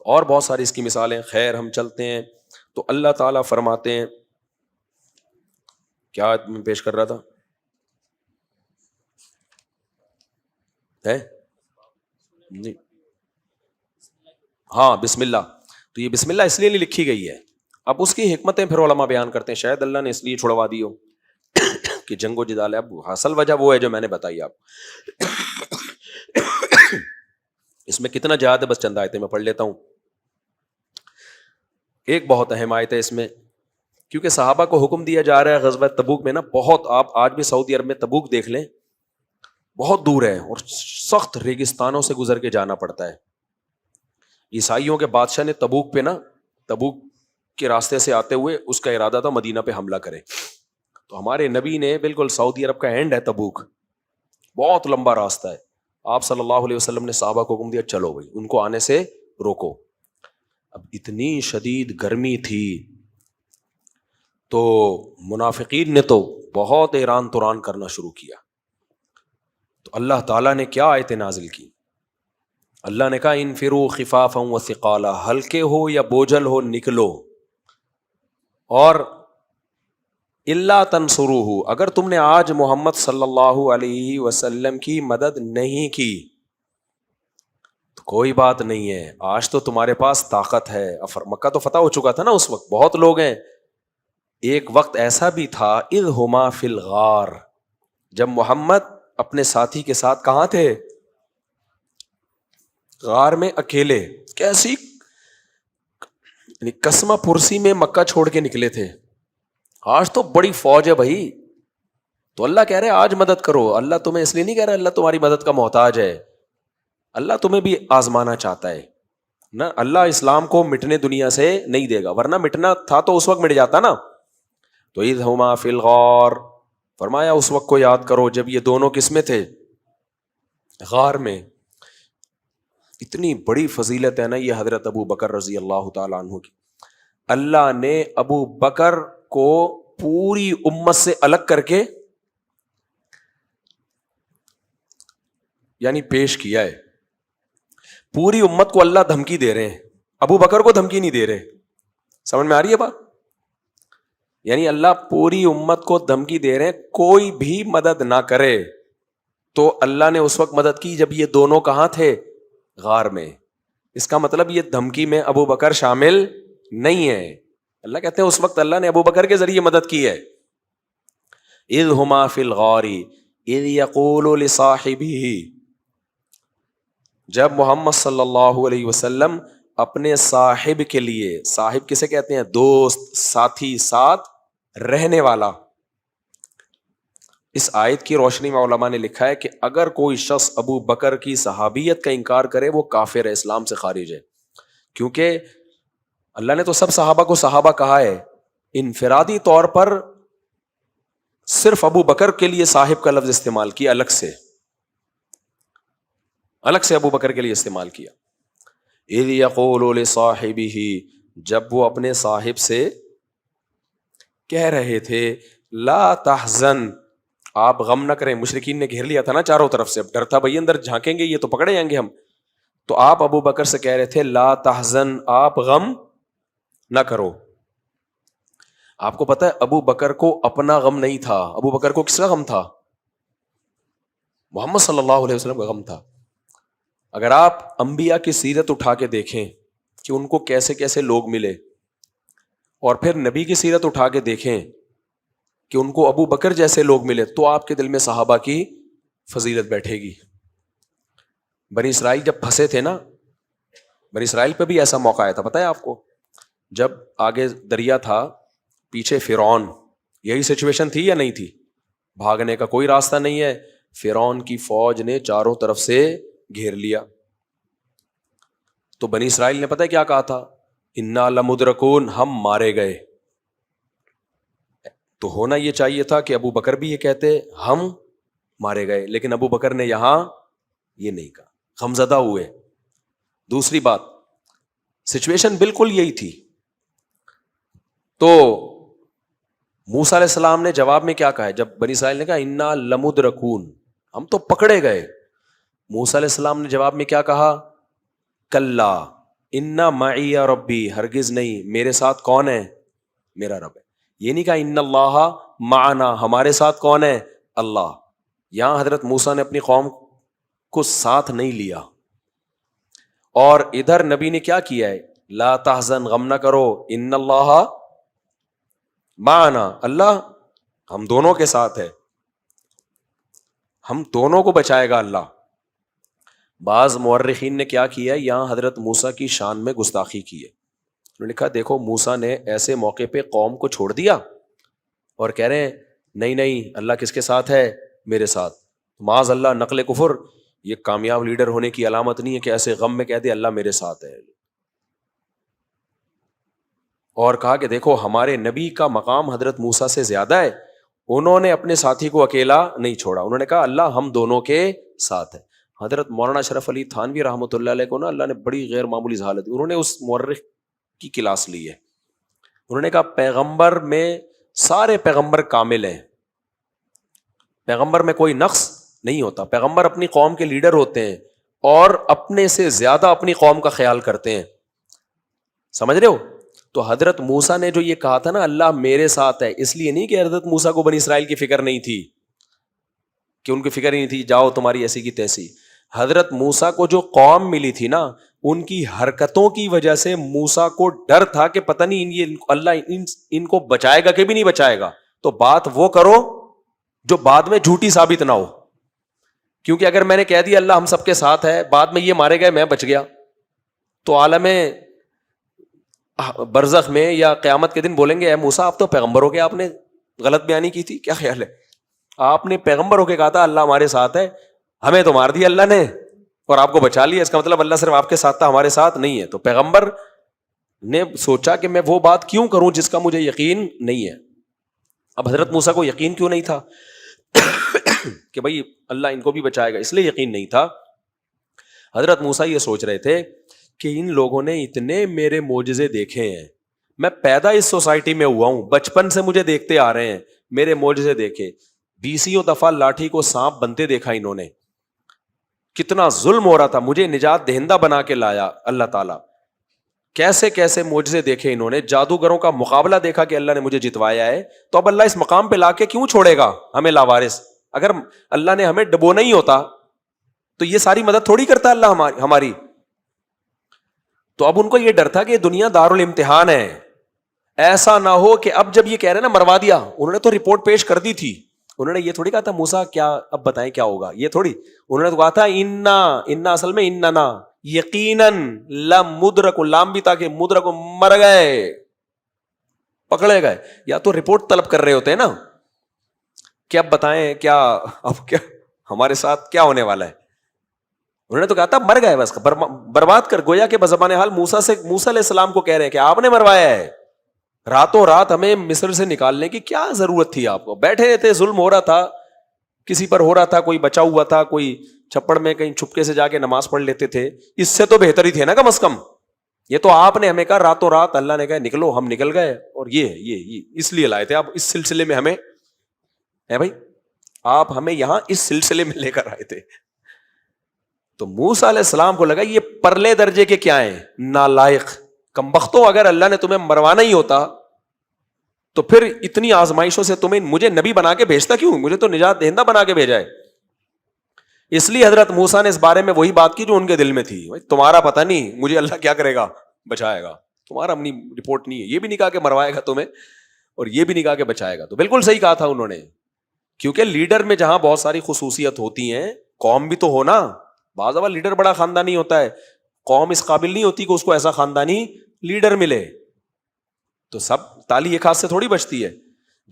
اور بہت ساری اس کی مثالیں، خیر ہم چلتے ہیں۔ تو اللہ تعالیٰ فرماتے ہیں، کیا میں پیش کر رہا تھا ہے نہیں، ہاں بسم اللہ۔ تو یہ بسم اللہ اس لیے نہیں لکھی گئی ہے، اب اس کی حکمتیں پھر علماء بیان کرتے ہیں، شاید اللہ نے اس لیے چھڑوا دی ہو کہ جنگ و جدال ہے۔ اب اصل وجہ وہ ہے جو میں نے بتائی آپ اس میں کتنا جہاد ہے، بس چند آیتیں میں پڑھ لیتا ہوں۔ ایک بہت اہم آیت ہے اس میں، کیونکہ صحابہ کو حکم دیا جا رہا ہے غزوہ تبوک میں نا، بہت آپ آج بھی سعودی عرب میں تبوک دیکھ لیں، بہت دور ہے اور سخت ریگستانوں سے گزر کے جانا پڑتا ہے۔ عیسائیوں کے بادشاہ نے تبوک پہ نا، تبوک کے راستے سے آتے ہوئے اس کا ارادہ تھا مدینہ پہ حملہ کرے، تو ہمارے نبی نے بالکل سعودی عرب کا اینڈ ہے تبوک، بہت لمبا راستہ ہے، آپ صلی اللہ علیہ وسلم نے صحابہ کو حکم دیا چلو بھائی ان کو آنے سے روکو۔ اب اتنی شدید گرمی تھی تو منافقین نے تو بہت ایران توران کرنا شروع کیا، تو اللہ تعالیٰ نے کیا آیت نازل کی؟ اللہ نے کہا انفروا خفافا وثقالا، ہلکے ہو یا بوجھل ہو نکلو، اور الا تنصروہ، اگر تم نے آج محمد صلی اللہ علیہ وسلم کی مدد نہیں کی تو کوئی بات نہیں ہے، آج تو تمہارے پاس طاقت ہے۔ مکہ تو فتح ہو چکا تھا نا اس وقت، بہت لوگ ہیں۔ ایک وقت ایسا بھی تھا اذ ہما فی الغار، جب محمد اپنے ساتھی کے ساتھ کہاں تھے؟ غار میں اکیلے، کیسی قسمہ پرسی میں مکہ چھوڑ کے نکلے تھے، آج تو بڑی فوج ہے بھائی، تو اللہ کہہ رہے آج مدد کرو۔ اللہ تمہیں اس لیے نہیں کہہ رہا اللہ تمہاری مدد کا محتاج ہے، اللہ تمہیں بھی آزمانا چاہتا ہے نا۔ اللہ اسلام کو مٹنے دنیا سے نہیں دے گا، ورنہ مٹنا تھا تو اس وقت مٹ جاتا نا۔ تو اذ ہما فی الغار، فرمایا اس وقت کو یاد کرو جب یہ دونوں کس میں تھے؟ غار میں۔ اتنی بڑی فضیلت ہے نا یہ حضرت ابو بکر رضی اللہ تعالیٰ عنہ کی، اللہ نے ابو بکر کو پوری امت سے الگ کر کے یعنی پیش کیا ہے۔ پوری امت کو اللہ دھمکی دے رہے ہیں، ابو بکر کو دھمکی نہیں دے رہے، سمجھ میں آ رہی ہے بات؟ یعنی اللہ پوری امت کو دھمکی دے رہے ہیں کوئی بھی مدد نہ کرے، تو اللہ نے اس وقت مدد کی جب یہ دونوں کہاں تھے؟ غار میں۔ اس کا مطلب یہ دھمکی میں ابو بکر شامل نہیں ہے، اللہ کہتے ہیں اس وقت اللہ نے ابو بکر کے ذریعے مدد کی ہے۔ اذ ہما فی الغار اذ یقول لصاحبہ، جب محمد صلی اللہ علیہ وسلم اپنے صاحب کے لیے، صاحب کسے کہتے ہیں؟ دوست، ساتھی، ساتھ رہنے والا۔ اس آیت کی روشنی میں علماء نے لکھا ہے کہ اگر کوئی شخص ابو بکر کی صحابیت کا انکار کرے وہ کافر ہے، اسلام سے خارج ہے، کیونکہ اللہ نے تو سب صحابہ کو صحابہ کہا ہے، انفرادی طور پر صرف ابو بکر کے لیے صاحب کا لفظ استعمال کیا، الگ سے ابو بکر کے لیے استعمال کیا۔ اذ یقول لصاحبہ، جب وہ اپنے صاحب سے کہہ رہے تھے لا تحزن، آپ غم نہ کریں، مشرکین نے گھیر لیا تھا نا چاروں طرف سے، اب ڈر تھا بھائی اندر جھانکیں گے یہ تو پکڑے جائیں گے ہم، تو آپ ابو بکر سے کہہ رہے تھے لا تحزن، آپ غم نہ کرو۔ آپ کو پتا ہے ابو بکر کو اپنا غم نہیں تھا، ابو بکر کو کس کا غم تھا؟ محمد صلی اللہ علیہ وسلم کا غم تھا۔ اگر آپ انبیاء کی سیرت اٹھا کے دیکھیں کہ ان کو کیسے کیسے لوگ ملے، اور پھر نبی کی سیرت اٹھا کے دیکھیں کہ ان کو ابو بکر جیسے لوگ ملے، تو آپ کے دل میں صحابہ کی فضیلت بیٹھے گی۔ بنی اسرائیل جب پھنسے تھے نا، بنی اسرائیل پہ بھی ایسا موقع آیا تھا، پتہ ہے آپ کو؟ جب آگے دریا تھا، پیچھے فرعون، یہی سچویشن تھی یا نہیں تھی؟ بھاگنے کا کوئی راستہ نہیں ہے، فرعون کی فوج نے چاروں طرف سے گھیر لیا، تو بنی اسرائیل نے پتہ ہے کیا کہا تھا؟ انا لمدرکون، ہم مارے گئے. تو ہونا یہ چاہیے تھا کہ ابو بکر بھی یہ کہتے ہم مارے گئے، لیکن ابو بکر نے یہاں یہ نہیں کہا، غمزدہ ہوئے. دوسری بات، سچویشن بالکل یہی تھی. تو موسیٰ علیہ السلام نے جواب میں کیا کہا ہے؟ جب بنی اسرائیل نے کہا انا لمدرکون، ہم تو پکڑے گئے، موسیٰ علیہ السلام نے جواب میں کیا کہا؟ کلا انا معی ربی، ہرگز نہیں، میرے ساتھ کون ہے؟ میرا رب ہے. یہ نہیں کہا ان اللہ معنا، ہمارے ساتھ کون ہے؟ اللہ. یہاں حضرت موسیٰ نے اپنی قوم کو ساتھ نہیں لیا. اور ادھر نبی نے کیا کیا ہے؟ لا تحزن، غم نہ کرو، ان اللہ معنا، اللہ ہم دونوں کے ساتھ ہے، ہم دونوں کو بچائے گا اللہ. بعض مورخین نے کیا کیا ہے؟ یہاں حضرت موسیٰ کی شان میں گستاخی کی ہے. انہوں نے کہا دیکھو موسیٰ نے ایسے موقع پہ قوم کو چھوڑ دیا اور کہہ رہے ہیں نہیں نہیں اللہ کس کے ساتھ ہے؟ میرے ساتھ. معاذ اللہ، نقل کفر، یہ کامیاب لیڈر ہونے کی علامت نہیں ہے کہ ایسے غم میں کہہ دے اللہ میرے ساتھ ہے. اور کہا کہ دیکھو ہمارے نبی کا مقام حضرت موسیٰ سے زیادہ ہے، انہوں نے اپنے ساتھی کو اکیلا نہیں چھوڑا، انہوں نے کہا اللہ ہم دونوں کے ساتھ ہے. حضرت مولانا اشرف علی تھانوی رحمۃ اللہ علیہ کو نا اللہ نے بڑی غیر معمولی ذہانت دی. انہوں نے اس مورخ کی کلاس لی ہے. انہوں نے کہا پیغمبر میں سارے پیغمبر کامل ہیں، پیغمبر میں کوئی نقص نہیں ہوتا، پیغمبر اپنی قوم کے لیڈر ہوتے ہیں اور اپنے سے زیادہ اپنی قوم کا خیال کرتے ہیں. سمجھ رہے ہو؟ تو حضرت موسیٰ نے جو یہ کہا تھا نا اللہ میرے ساتھ ہے، اس لیے نہیں کہ حضرت موسیٰ کو بنی اسرائیل کی فکر نہیں تھی، کہ ان کی فکر ہی نہیں تھی جاؤ تمہاری ایسی کی تیسی. حضرت موسیٰ کو جو قوم ملی تھی نا، ان کی حرکتوں کی وجہ سے موسیٰ کو ڈر تھا کہ پتہ نہیں یہ اللہ ان کو بچائے گا کہ بھی نہیں بچائے گا. تو بات وہ کرو جو بعد میں جھوٹی ثابت نہ ہو، کیونکہ اگر میں نے کہہ دیا اللہ ہم سب کے ساتھ ہے، بعد میں یہ مارے گئے میں بچ گیا، تو عالم برزخ میں یا قیامت کے دن بولیں گے اے موسیٰ آپ تو پیغمبر ہو کے آپ نے غلط بیانی کی تھی. کیا خیال ہے؟ آپ نے پیغمبر ہو کے کہا تھا اللہ ہمارے ساتھ ہے، ہمیں تو مار دیا اللہ نے اور آپ کو بچا لیا، اس کا مطلب اللہ صرف آپ کے ساتھ تھا ہمارے ساتھ نہیں ہے. تو پیغمبر نے سوچا کہ میں وہ بات کیوں کروں جس کا مجھے یقین نہیں ہے. اب حضرت موسیٰ کو یقین کیوں نہیں تھا کہ بھائی اللہ ان کو بھی بچائے گا؟ اس لیے یقین نہیں تھا، حضرت موسیٰ یہ سوچ رہے تھے کہ ان لوگوں نے اتنے میرے معجزے دیکھے ہیں، میں پیدا اس سوسائٹی میں ہوا ہوں، بچپن سے مجھے دیکھتے آ رہے ہیں، میرے معجزے دیکھے، 20 دفعہ لاٹھی کو سانپ بنتے دیکھا انہوں نے، کتنا ظلم ہو رہا تھا، مجھے نجات دہندہ بنا کے لایا اللہ تعالیٰ، کیسے کیسے معجزے دیکھے انہوں نے، جادوگروں کا مقابلہ دیکھا کہ اللہ نے مجھے جتوایا ہے. تو اب اللہ اس مقام پہ لا کے کیوں چھوڑے گا ہمیں لاوارث؟ اگر اللہ نے ہمیں ڈبونا ہی ہوتا تو یہ ساری مدد تھوڑی کرتا اللہ ہماری. تو اب ان کو یہ ڈر تھا کہ یہ دنیا دارالامتحان ہے، ایسا نہ ہو کہ اب جب یہ کہہ رہے نا مروا دیا، انہوں نے تو رپورٹ پیش کر دی تھی، انہوں نے یہ تھوڑی کہا تھا موسیٰ کیا اب بتائیں کیا ہوگا، یہ تھوڑی، انہوں نے تو کہا تھا انا اصل میں اننا یقیناً لمدرک، لام بھی تھا کہ مدرک مر گئے، پکڑے گئے. یا تو رپورٹ طلب کر رہے ہوتے ہیں نا کہ اب بتائیں کیا، اب کیا ہمارے ساتھ کیا ہونے والا ہے. انہوں نے تو کہا تھا مر گئے، بس برباد کر، گویا کہ بزبان حال موسیٰ علیہ السلام کو کہہ رہے ہیں کہ آپ نے مروایا ہے، راتوں رات ہمیں مصر سے نکالنے کی کیا ضرورت تھی، آپ کو بیٹھے تھے، ظلم ہو رہا تھا، کسی پر ہو رہا تھا، کوئی بچا ہوا تھا، کوئی چھپڑ میں کہیں چھپکے سے جا کے نماز پڑھ لیتے تھے، اس سے تو بہتر ہی تھے نا کم از کم. یہ تو آپ نے ہمیں کہا راتوں رات، اللہ نے کہا نکلو، ہم نکل گئے، اور یہ اس لیے لائے تھے آپ اس سلسلے میں ہمیں، ہے بھائی آپ ہمیں یہاں اس سلسلے میں لے کر آئے تھے. تو موسیٰ علیہ السلام کو لگا یہ پرلے درجے کے کیا ہیں، نالائق کمبختوں، اگر اللہ نے تمہیں مروانا ہی ہوتا تو پھر اتنی آزمائشوں سے تمہیں مجھے نبی بنا کے بھیجتا کیوں، مجھے تو نجات دہندہ بنا کے بھیجا ہے. اس لیے حضرت موسیٰ نے اس بارے میں وہی بات کی جو ان کے دل میں تھی، تمہارا پتہ نہیں مجھے اللہ کیا کرے گا، بچائے گا، تمہارا اپنی رپورٹ نہیں ہے. یہ بھی نہیں کہا کہ مروائے گا تمہیں، اور یہ بھی نہیں کہا کہ بچائے گا. تو بالکل صحیح کہا تھا انہوں نے، کیونکہ لیڈر میں جہاں بہت ساری خصوصیت ہوتی ہیں، قوم بھی تو ہونا، بعض دفعہ لیڈر بڑا خاندانی ہوتا ہے، قوم اس قابل نہیں ہوتی کہ اس کو ایسا خاندانی لیڈر ملے، تو سب تالی ایک ہاتھ سے تھوڑی بچتی ہے.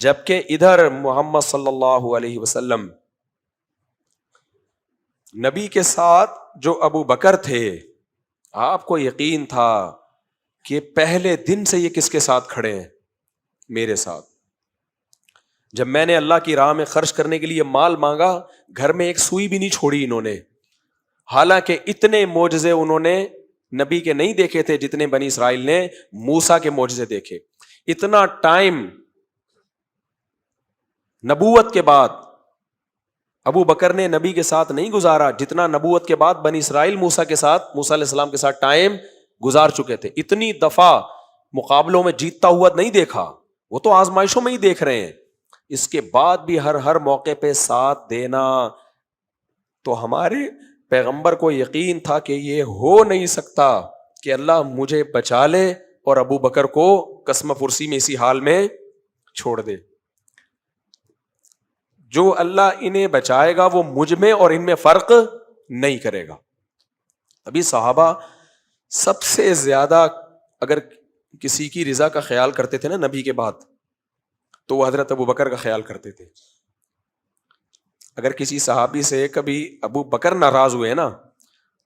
جبکہ ادھر محمد صلی اللہ علیہ وسلم نبی کے ساتھ جو ابو بکر تھے آپ کو یقین تھا کہ پہلے دن سے یہ کس کے ساتھ کھڑے ہیں؟ میرے ساتھ. جب میں نے اللہ کی راہ میں خرچ کرنے کے لیے مال مانگا، گھر میں ایک سوئی بھی نہیں چھوڑی انہوں نے. حالانکہ اتنے معجزے انہوں نے نبی کے نہیں دیکھے تھے جتنے بنی اسرائیل نے موسیٰ کے معجزے دیکھے. اتنا ٹائم نبوت کے بعد ابو بکر نے نبی کے ساتھ نہیں گزارا جتنا نبوت کے بعد بنی اسرائیل موسیٰ علیہ السلام کے ساتھ ٹائم گزار چکے تھے. اتنی دفعہ مقابلوں میں جیتتا ہوا نہیں دیکھا، وہ تو آزمائشوں میں ہی دیکھ رہے ہیں. اس کے بعد بھی ہر موقع پہ ساتھ دینا. تو ہمارے پیغمبر کو یقین تھا کہ یہ ہو نہیں سکتا کہ اللہ مجھے بچا لے اور ابو بکر کو قسم پرسی میں اسی حال میں چھوڑ دے. جو اللہ انہیں بچائے گا وہ مجھ میں اور ان میں فرق نہیں کرے گا. ابھی صحابہ سب سے زیادہ اگر کسی کی رضا کا خیال کرتے تھے نا نبی کے بعد، تو وہ حضرت ابو بکر کا خیال کرتے تھے. اگر کسی صحابی سے کبھی ابو بکر ناراض ہوئے نا،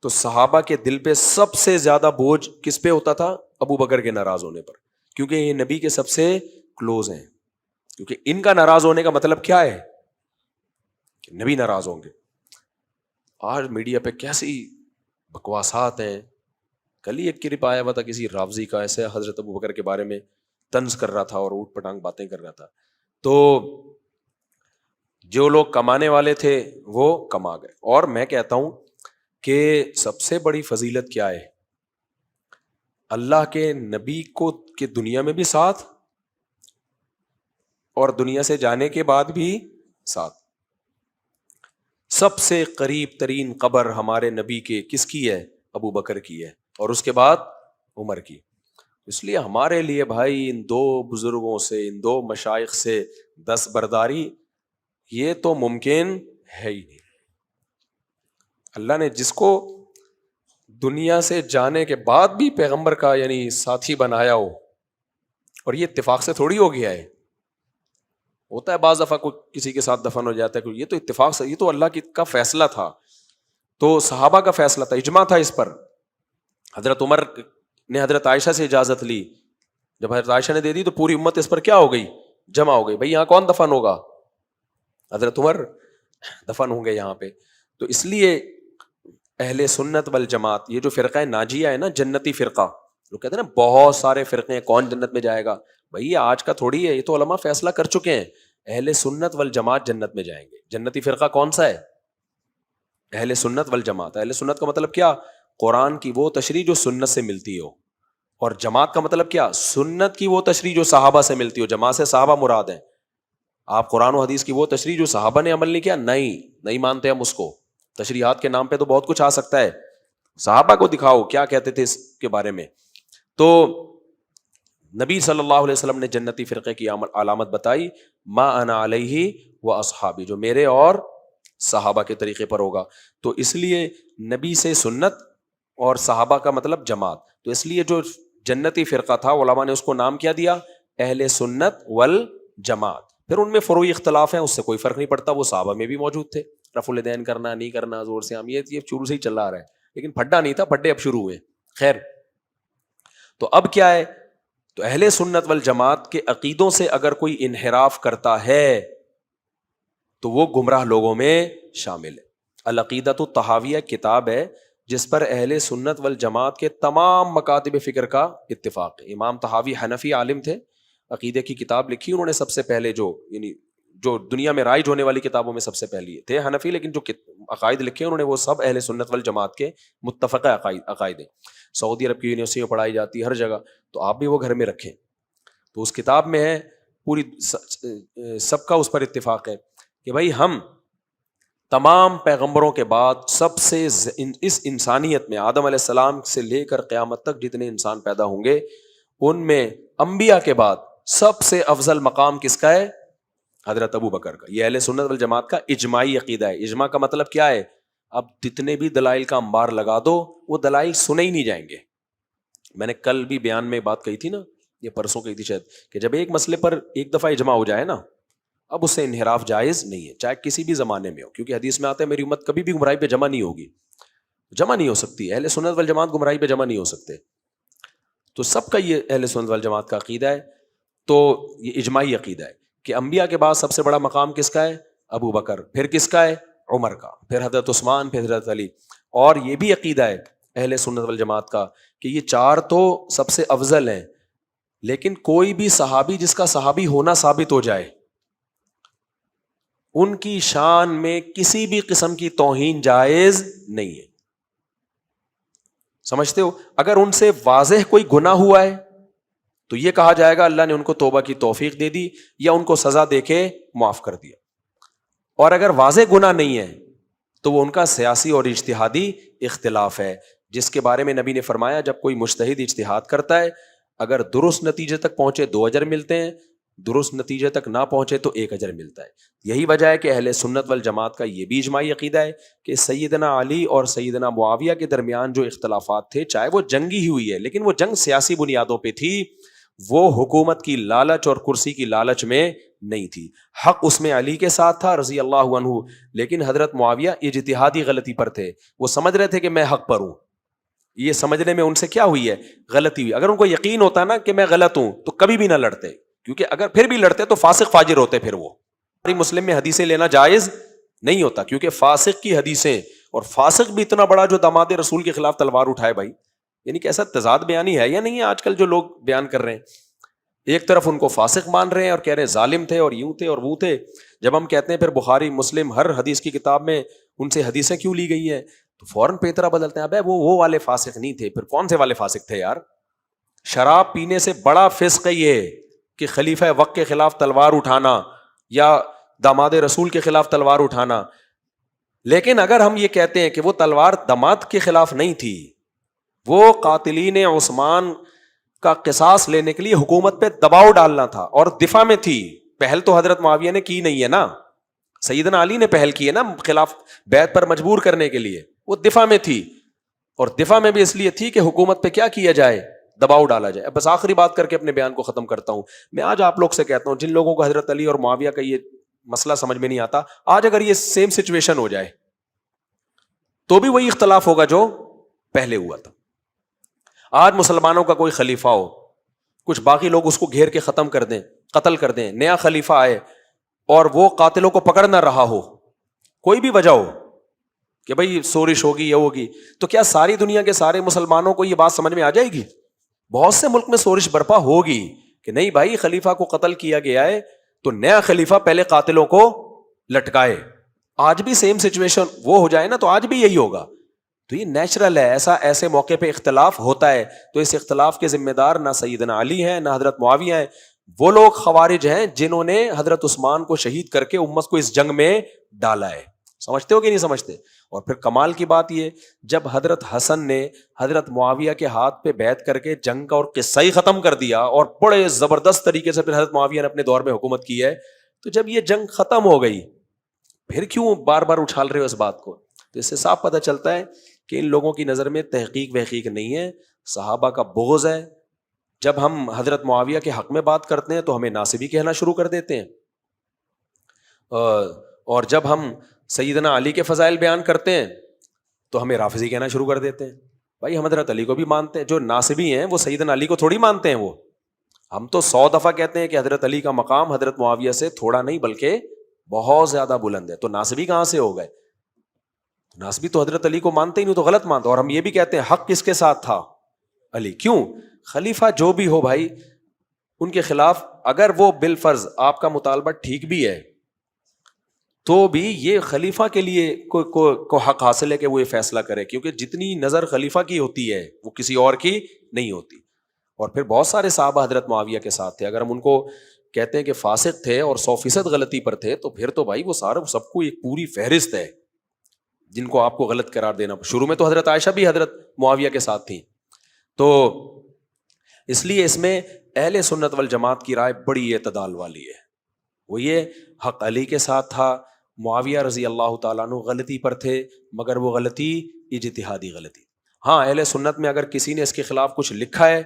تو صحابہ کے دل پہ سب سے زیادہ بوجھ کس پہ ہوتا تھا؟ ابو بکر کے ناراض ہونے پر، کیونکہ یہ نبی کے سب سے کلوز ہیں. کیونکہ ان کا ناراض ہونے کا مطلب کیا ہے؟ نبی ناراض ہوں گے. آج میڈیا پہ کیسی بکواسات ہیں. کل ہی ایک کلپ آیا ہوا تھا کسی رافضی کا، ایسے حضرت ابو بکر کے بارے میں طنز کر رہا تھا اور اوٹ پٹانگ باتیں کر رہا تھا. تو جو لوگ کمانے والے تھے وہ کما گئے. اور میں کہتا ہوں کہ سب سے بڑی فضیلت کیا ہے؟ اللہ کے نبی کو کہ دنیا میں بھی ساتھ اور دنیا سے جانے کے بعد بھی ساتھ. سب سے قریب ترین قبر ہمارے نبی کے کس کی ہے؟ ابو بکر کی ہے، اور اس کے بعد عمر کی. اس لیے ہمارے لیے بھائی ان دو بزرگوں سے، ان دو مشائخ سے دستبرداری یہ تو ممکن ہے ہی نہیں. اللہ نے جس کو دنیا سے جانے کے بعد بھی پیغمبر کا یعنی ساتھی بنایا ہو، اور یہ اتفاق سے تھوڑی ہو گیا ہے. ہوتا ہے بعض دفعہ کوئی کسی کے ساتھ دفن ہو جاتا ہے، یہ تو اتفاق سے، یہ تو اللہ کا فیصلہ تھا. تو صحابہ کا فیصلہ تھا، اجماع تھا اس پر. حضرت عمر نے حضرت عائشہ سے اجازت لی، جب حضرت عائشہ نے دے دی تو پوری امت اس پر کیا ہو گئی؟ جمع ہو گئی. بھائی یہاں کون دفن ہوگا؟ حضرت عمر دفن ہوں گے یہاں پہ. تو اس لیے اہل سنت والجماعت، یہ جو فرقہ ناجیہ ہے نا، جنتی فرقہ، لوگ کہتے ہیں نا بہت سارے فرقے ہیں، کون جنت میں جائے گا؟ بھائی یہ آج کا تھوڑی ہے، یہ تو علماء فیصلہ کر چکے ہیں. اہل سنت والجماعت جنت میں جائیں گے. جنتی فرقہ کون سا ہے؟ اہل سنت والجماعت. اہل سنت کا مطلب کیا؟ قرآن کی وہ تشریح جو سنت سے ملتی ہو. اور جماعت کا مطلب کیا؟ سنت کی وہ تشریح جو صحابہ سے ملتی ہو. جماعت سے صحابہ مراد ہیں. آپ قرآن و حدیث کی وہ تشریح جو صحابہ نے عمل نہیں کیا، نہیں مانتے ہم اس کو. تشریحات کے نام پہ تو بہت کچھ آ سکتا ہے، صحابہ کو دکھاؤ کیا کہتے تھے اس کے بارے میں. تو نبی صلی اللہ علیہ وسلم نے جنتی فرقے کی علامت بتائی، ما انا علیہ و اصحابی، جو میرے اور صحابہ کے طریقے پر ہوگا. تو اس لیے نبی سے سنت اور صحابہ کا مطلب جماعت. تو اس لیے جو جنتی فرقہ تھا علماء نے اس کو نام کیا دیا؟ اہل سنت والجماعت. پھر ان میں فروعی اختلاف ہیں، اس سے کوئی فرق نہیں پڑتا، وہ صحابہ میں بھی موجود تھے. رفع الیدین کرنا نہیں کرنا، زور سے ہم، یہ شروع سے ہی چل رہا ہے، لیکن پھڈا نہیں تھا، پھڈے اب شروع ہوئے. خیر، تو اب کیا ہے؟ تو اہل سنت والجماعت کے عقیدوں سے اگر کوئی انحراف کرتا ہے تو وہ گمراہ لوگوں میں شامل ہے. العقیدۃ الطحاویہ کتاب ہے جس پر اہل سنت والجماعت کے تمام مکاتب فکر کا اتفاق ہے. امام طحاوی حنفی عالم تھے، عقیدے کی کتاب لکھی انہوں نے سب سے پہلے، جو دنیا میں رائج ہونے والی کتابوں میں سب سے پہلی تھے حنفی، لیکن جو عقائد لکھے انہوں نے وہ سب اہل سنت والجماعت کے متفقہ عقائد ہیں. سعودی عرب کی یونیورسٹی میں پڑھائی جاتی ہے ہر جگہ، تو آپ بھی وہ گھر میں رکھیں. تو اس کتاب میں ہے، پوری سب کا اس پر اتفاق ہے کہ بھائی ہم تمام پیغمبروں کے بعد سب سے اس انسانیت میں آدم علیہ السلام سے لے کر قیامت تک جتنے انسان پیدا ہوں گے، ان میں انبیاء کے بعد سب سے افضل مقام کس کا ہے؟ حضرت ابو بکر کا. یہ اہل سنت والجماعت کا اجماعی عقیدہ ہے. اجماع کا مطلب کیا ہے؟ اب جتنے بھی دلائل کا انبار لگا دو، وہ دلائل سنے ہی نہیں جائیں گے. میں نے کل بھی بیان میں بات کہی تھی نا، یہ پرسوں کہی تھی شاید، کہ جب ایک مسئلے پر ایک دفعہ اجماع ہو جائے نا، اب اس سے انحراف جائز نہیں ہے، چاہے کسی بھی زمانے میں ہو. کیونکہ حدیث میں آتا ہے میری امت کبھی بھی گمراہی پہ جمع نہیں ہوگی. جمع نہیں ہو سکتی. اہل سنت والجماعت گمراہی پہ جمع نہیں ہو سکتے. تو سب کا یہ اہل سنت والجماعت کا عقیدہ ہے. تو یہ اجماعی عقیدہ ہے کہ انبیاء کے بعد سب سے بڑا مقام کس کا ہے؟ ابو بکر. پھر کس کا ہے؟ عمر کا. پھر حضرت عثمان، پھر حضرت علی. اور یہ بھی عقیدہ ہے اہل سنت والجماعت کا کہ یہ چار تو سب سے افضل ہیں، لیکن کوئی بھی صحابی جس کا صحابی ہونا ثابت ہو جائے، ان کی شان میں کسی بھی قسم کی توہین جائز نہیں ہے. سمجھتے ہو؟ اگر ان سے واضح کوئی گناہ ہوا ہے تو یہ کہا جائے گا اللہ نے ان کو توبہ کی توفیق دے دی یا ان کو سزا دے کے معاف کر دیا. اور اگر واضح گناہ نہیں ہے تو وہ ان کا سیاسی اور اجتہادی اختلاف ہے، جس کے بارے میں نبی نے فرمایا جب کوئی مجتہد اجتہاد کرتا ہے، اگر درست نتیجے تک پہنچے 2 اجر ملتے ہیں، درست نتیجے تک نہ پہنچے تو 1 اجر ملتا ہے. یہی وجہ ہے کہ اہل سنت والجماعت کا یہ بھی اجماعی عقیدہ ہے کہ سیدنا علی اور سیدنا معاویہ کے درمیان جو اختلافات تھے، چاہے وہ جنگی ہی ہوئی ہے لیکن وہ جنگ سیاسی بنیادوں پہ تھی، وہ حکومت کی لالچ اور کرسی کی لالچ میں نہیں تھی. حق اس میں علی کے ساتھ تھا رضی اللہ عنہ، لیکن حضرت معاویہ اجتہادی غلطی پر تھے. وہ سمجھ رہے تھے کہ میں حق پر ہوں. یہ سمجھنے میں ان سے کیا ہوئی ہے؟ غلطی ہوئی. اگر ان کو یقین ہوتا نا کہ میں غلط ہوں تو کبھی بھی نہ لڑتے، کیونکہ اگر پھر بھی لڑتے تو فاسق فاجر ہوتے. پھر وہ مسلم میں حدیثیں لینا جائز نہیں ہوتا، کیونکہ فاسق کی حدیثیں، اور فاسق بھی اتنا بڑا جو داماد رسول کے خلاف تلوار اٹھائے بھائی. یعنی کہ ایسا تضاد بیانی ہے یا نہیں ہے آج کل جو لوگ بیان کر رہے ہیں؟ ایک طرف ان کو فاسق مان رہے ہیں اور کہہ رہے ہیں ظالم تھے اور یوں تھے اور وہ تھے. جب ہم کہتے ہیں پھر بخاری مسلم ہر حدیث کی کتاب میں ان سے حدیثیں کیوں لی گئی ہیں، تو فوراً پیترا بدلتے ہیں. ابے وہ والے فاسق نہیں تھے. پھر کون سے والے فاسق تھے یار؟ شراب پینے سے بڑا فسق ہے یہ کہ خلیفہ وقت کے خلاف تلوار اٹھانا یا داماد رسول کے خلاف تلوار اٹھانا. لیکن اگر ہم یہ کہتے ہیں کہ وہ تلوار داماد کے خلاف نہیں تھی، وہ قاتلین عثمان کا قصاص لینے کے لیے حکومت پہ دباؤ ڈالنا تھا اور دفاع میں تھی. پہل تو حضرت معاویہ نے کی نہیں ہے نا، سیدنا علی نے پہل کی ہے نا خلاف بیعت پر مجبور کرنے کے لیے. وہ دفاع میں تھی، اور دفاع میں بھی اس لیے تھی کہ حکومت پہ کیا کیا جائے؟ دباؤ ڈالا جائے. بس آخری بات کر کے اپنے بیان کو ختم کرتا ہوں. میں آج آپ لوگ سے کہتا ہوں، جن لوگوں کو حضرت علی اور معاویہ کا یہ مسئلہ سمجھ میں نہیں آتا، آج اگر یہ سیم سچویشن ہو جائے تو بھی وہی اختلاف ہوگا جو پہلے ہوا تھا. آج مسلمانوں کا کوئی خلیفہ ہو، کچھ باقی لوگ اس کو گھیر کے ختم کر دیں، قتل کر دیں، نیا خلیفہ آئے اور وہ قاتلوں کو پکڑ نہ رہا ہو، کوئی بھی وجہ ہو کہ بھئی سورش ہوگی یا ہوگی، تو کیا ساری دنیا کے سارے مسلمانوں کو یہ بات سمجھ میں آ جائے گی؟ بہت سے ملک میں سورش برپا ہوگی کہ نہیں بھائی خلیفہ کو قتل کیا گیا ہے تو نیا خلیفہ پہلے قاتلوں کو لٹکائے. آج بھی سیم سچویشن وہ ہو جائے نا تو آج بھی یہی ہوگا. تو یہ نیچرل ہے، ایسے موقع پہ اختلاف ہوتا ہے. تو اس اختلاف کے ذمہ دار نہ سیدنا علی ہیں نہ حضرت معاویہ ہیں، وہ لوگ خوارج ہیں جنہوں نے حضرت عثمان کو شہید کر کے امت کو اس جنگ میں ڈالا ہے. سمجھتے ہو کہ نہیں سمجھتے؟ اور پھر کمال کی بات یہ، جب حضرت حسن نے حضرت معاویہ کے ہاتھ پہ بیعت کر کے جنگ کا اور قصہ ہی ختم کر دیا اور بڑے زبردست طریقے سے پھر حضرت معاویہ نے اپنے دور میں حکومت کی ہے، تو جب یہ جنگ ختم ہو گئی پھر کیوں بار بار اچھال رہے ہو اس بات کو؟ تو اس سے صاف پتہ چلتا ہے کہ ان لوگوں کی نظر میں تحقیق وحقیق نہیں ہے، صحابہ کا بغض ہے. جب ہم حضرت معاویہ کے حق میں بات کرتے ہیں تو ہمیں ناصبی کہنا شروع کر دیتے ہیں، اور جب ہم سیدنا علی کے فضائل بیان کرتے ہیں تو ہمیں رافضی کہنا شروع کر دیتے ہیں. بھائی ہم حضرت علی کو بھی مانتے ہیں، جو ناصبی ہیں وہ سیدنا علی کو تھوڑی مانتے ہیں. وہ ہم تو 100 دفعہ کہتے ہیں کہ حضرت علی کا مقام حضرت معاویہ سے تھوڑا نہیں بلکہ بہت زیادہ بلند ہے. تو ناصبی کہاں سے ہو گئے؟ ناصبی تو حضرت علی کو مانتے ہی نہیں، تو غلط مانتے. اور ہم یہ بھی کہتے ہیں حق کس کے ساتھ تھا؟ علی. کیوں؟ خلیفہ جو بھی ہو بھائی، ان کے خلاف اگر وہ بالفرض آپ کا مطالبہ ٹھیک بھی ہے تو بھی یہ خلیفہ کے لیے کو حق حاصل ہے کہ وہ یہ فیصلہ کرے، کیونکہ جتنی نظر خلیفہ کی ہوتی ہے وہ کسی اور کی نہیں ہوتی. اور پھر بہت سارے صحابہ حضرت معاویہ کے ساتھ تھے. اگر ہم ان کو کہتے ہیں کہ فاسق تھے اور 100% غلطی پر تھے تو پھر تو بھائی وہ سارا سب کو ایک پوری فہرست ہے جن کو آپ کو غلط قرار دینا. شروع میں تو حضرت عائشہ بھی حضرت معاویہ کے ساتھ تھیں. تو اس لیے اس میں اہل سنت والجماعت کی رائے بڑی اعتدال والی ہے. وہ یہ حق علی کے ساتھ تھا، معاویہ رضی اللہ تعالیٰ عنہ غلطی پر تھے، مگر وہ غلطی اجتہادی غلطی. ہاں اہل سنت میں اگر کسی نے اس کے خلاف کچھ لکھا ہے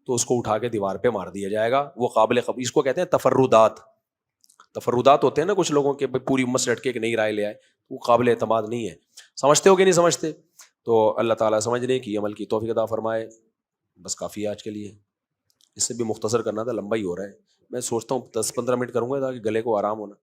تو اس کو اٹھا کے دیوار پہ مار دیا جائے گا. وہ قابل قبول، اس کو کہتے ہیں تفردات ہوتے ہیں نا کچھ لوگوں کے، پوری امت سے ہٹ کے ایک نئی رائے لے آئے، وہ قابل اعتماد نہیں ہے. سمجھتے ہو کہ نہیں سمجھتے؟ تو اللہ تعالیٰ سمجھنے کی عمل کی توفیق عطا فرمائے. بس کافی ہے آج کے لیے, اس سے بھی مختصر کرنا تھا, لمبا ہی ہو رہا ہے. میں سوچتا ہوں 10-15 منٹ کروں گا تاکہ گلے کو آرام ہونا.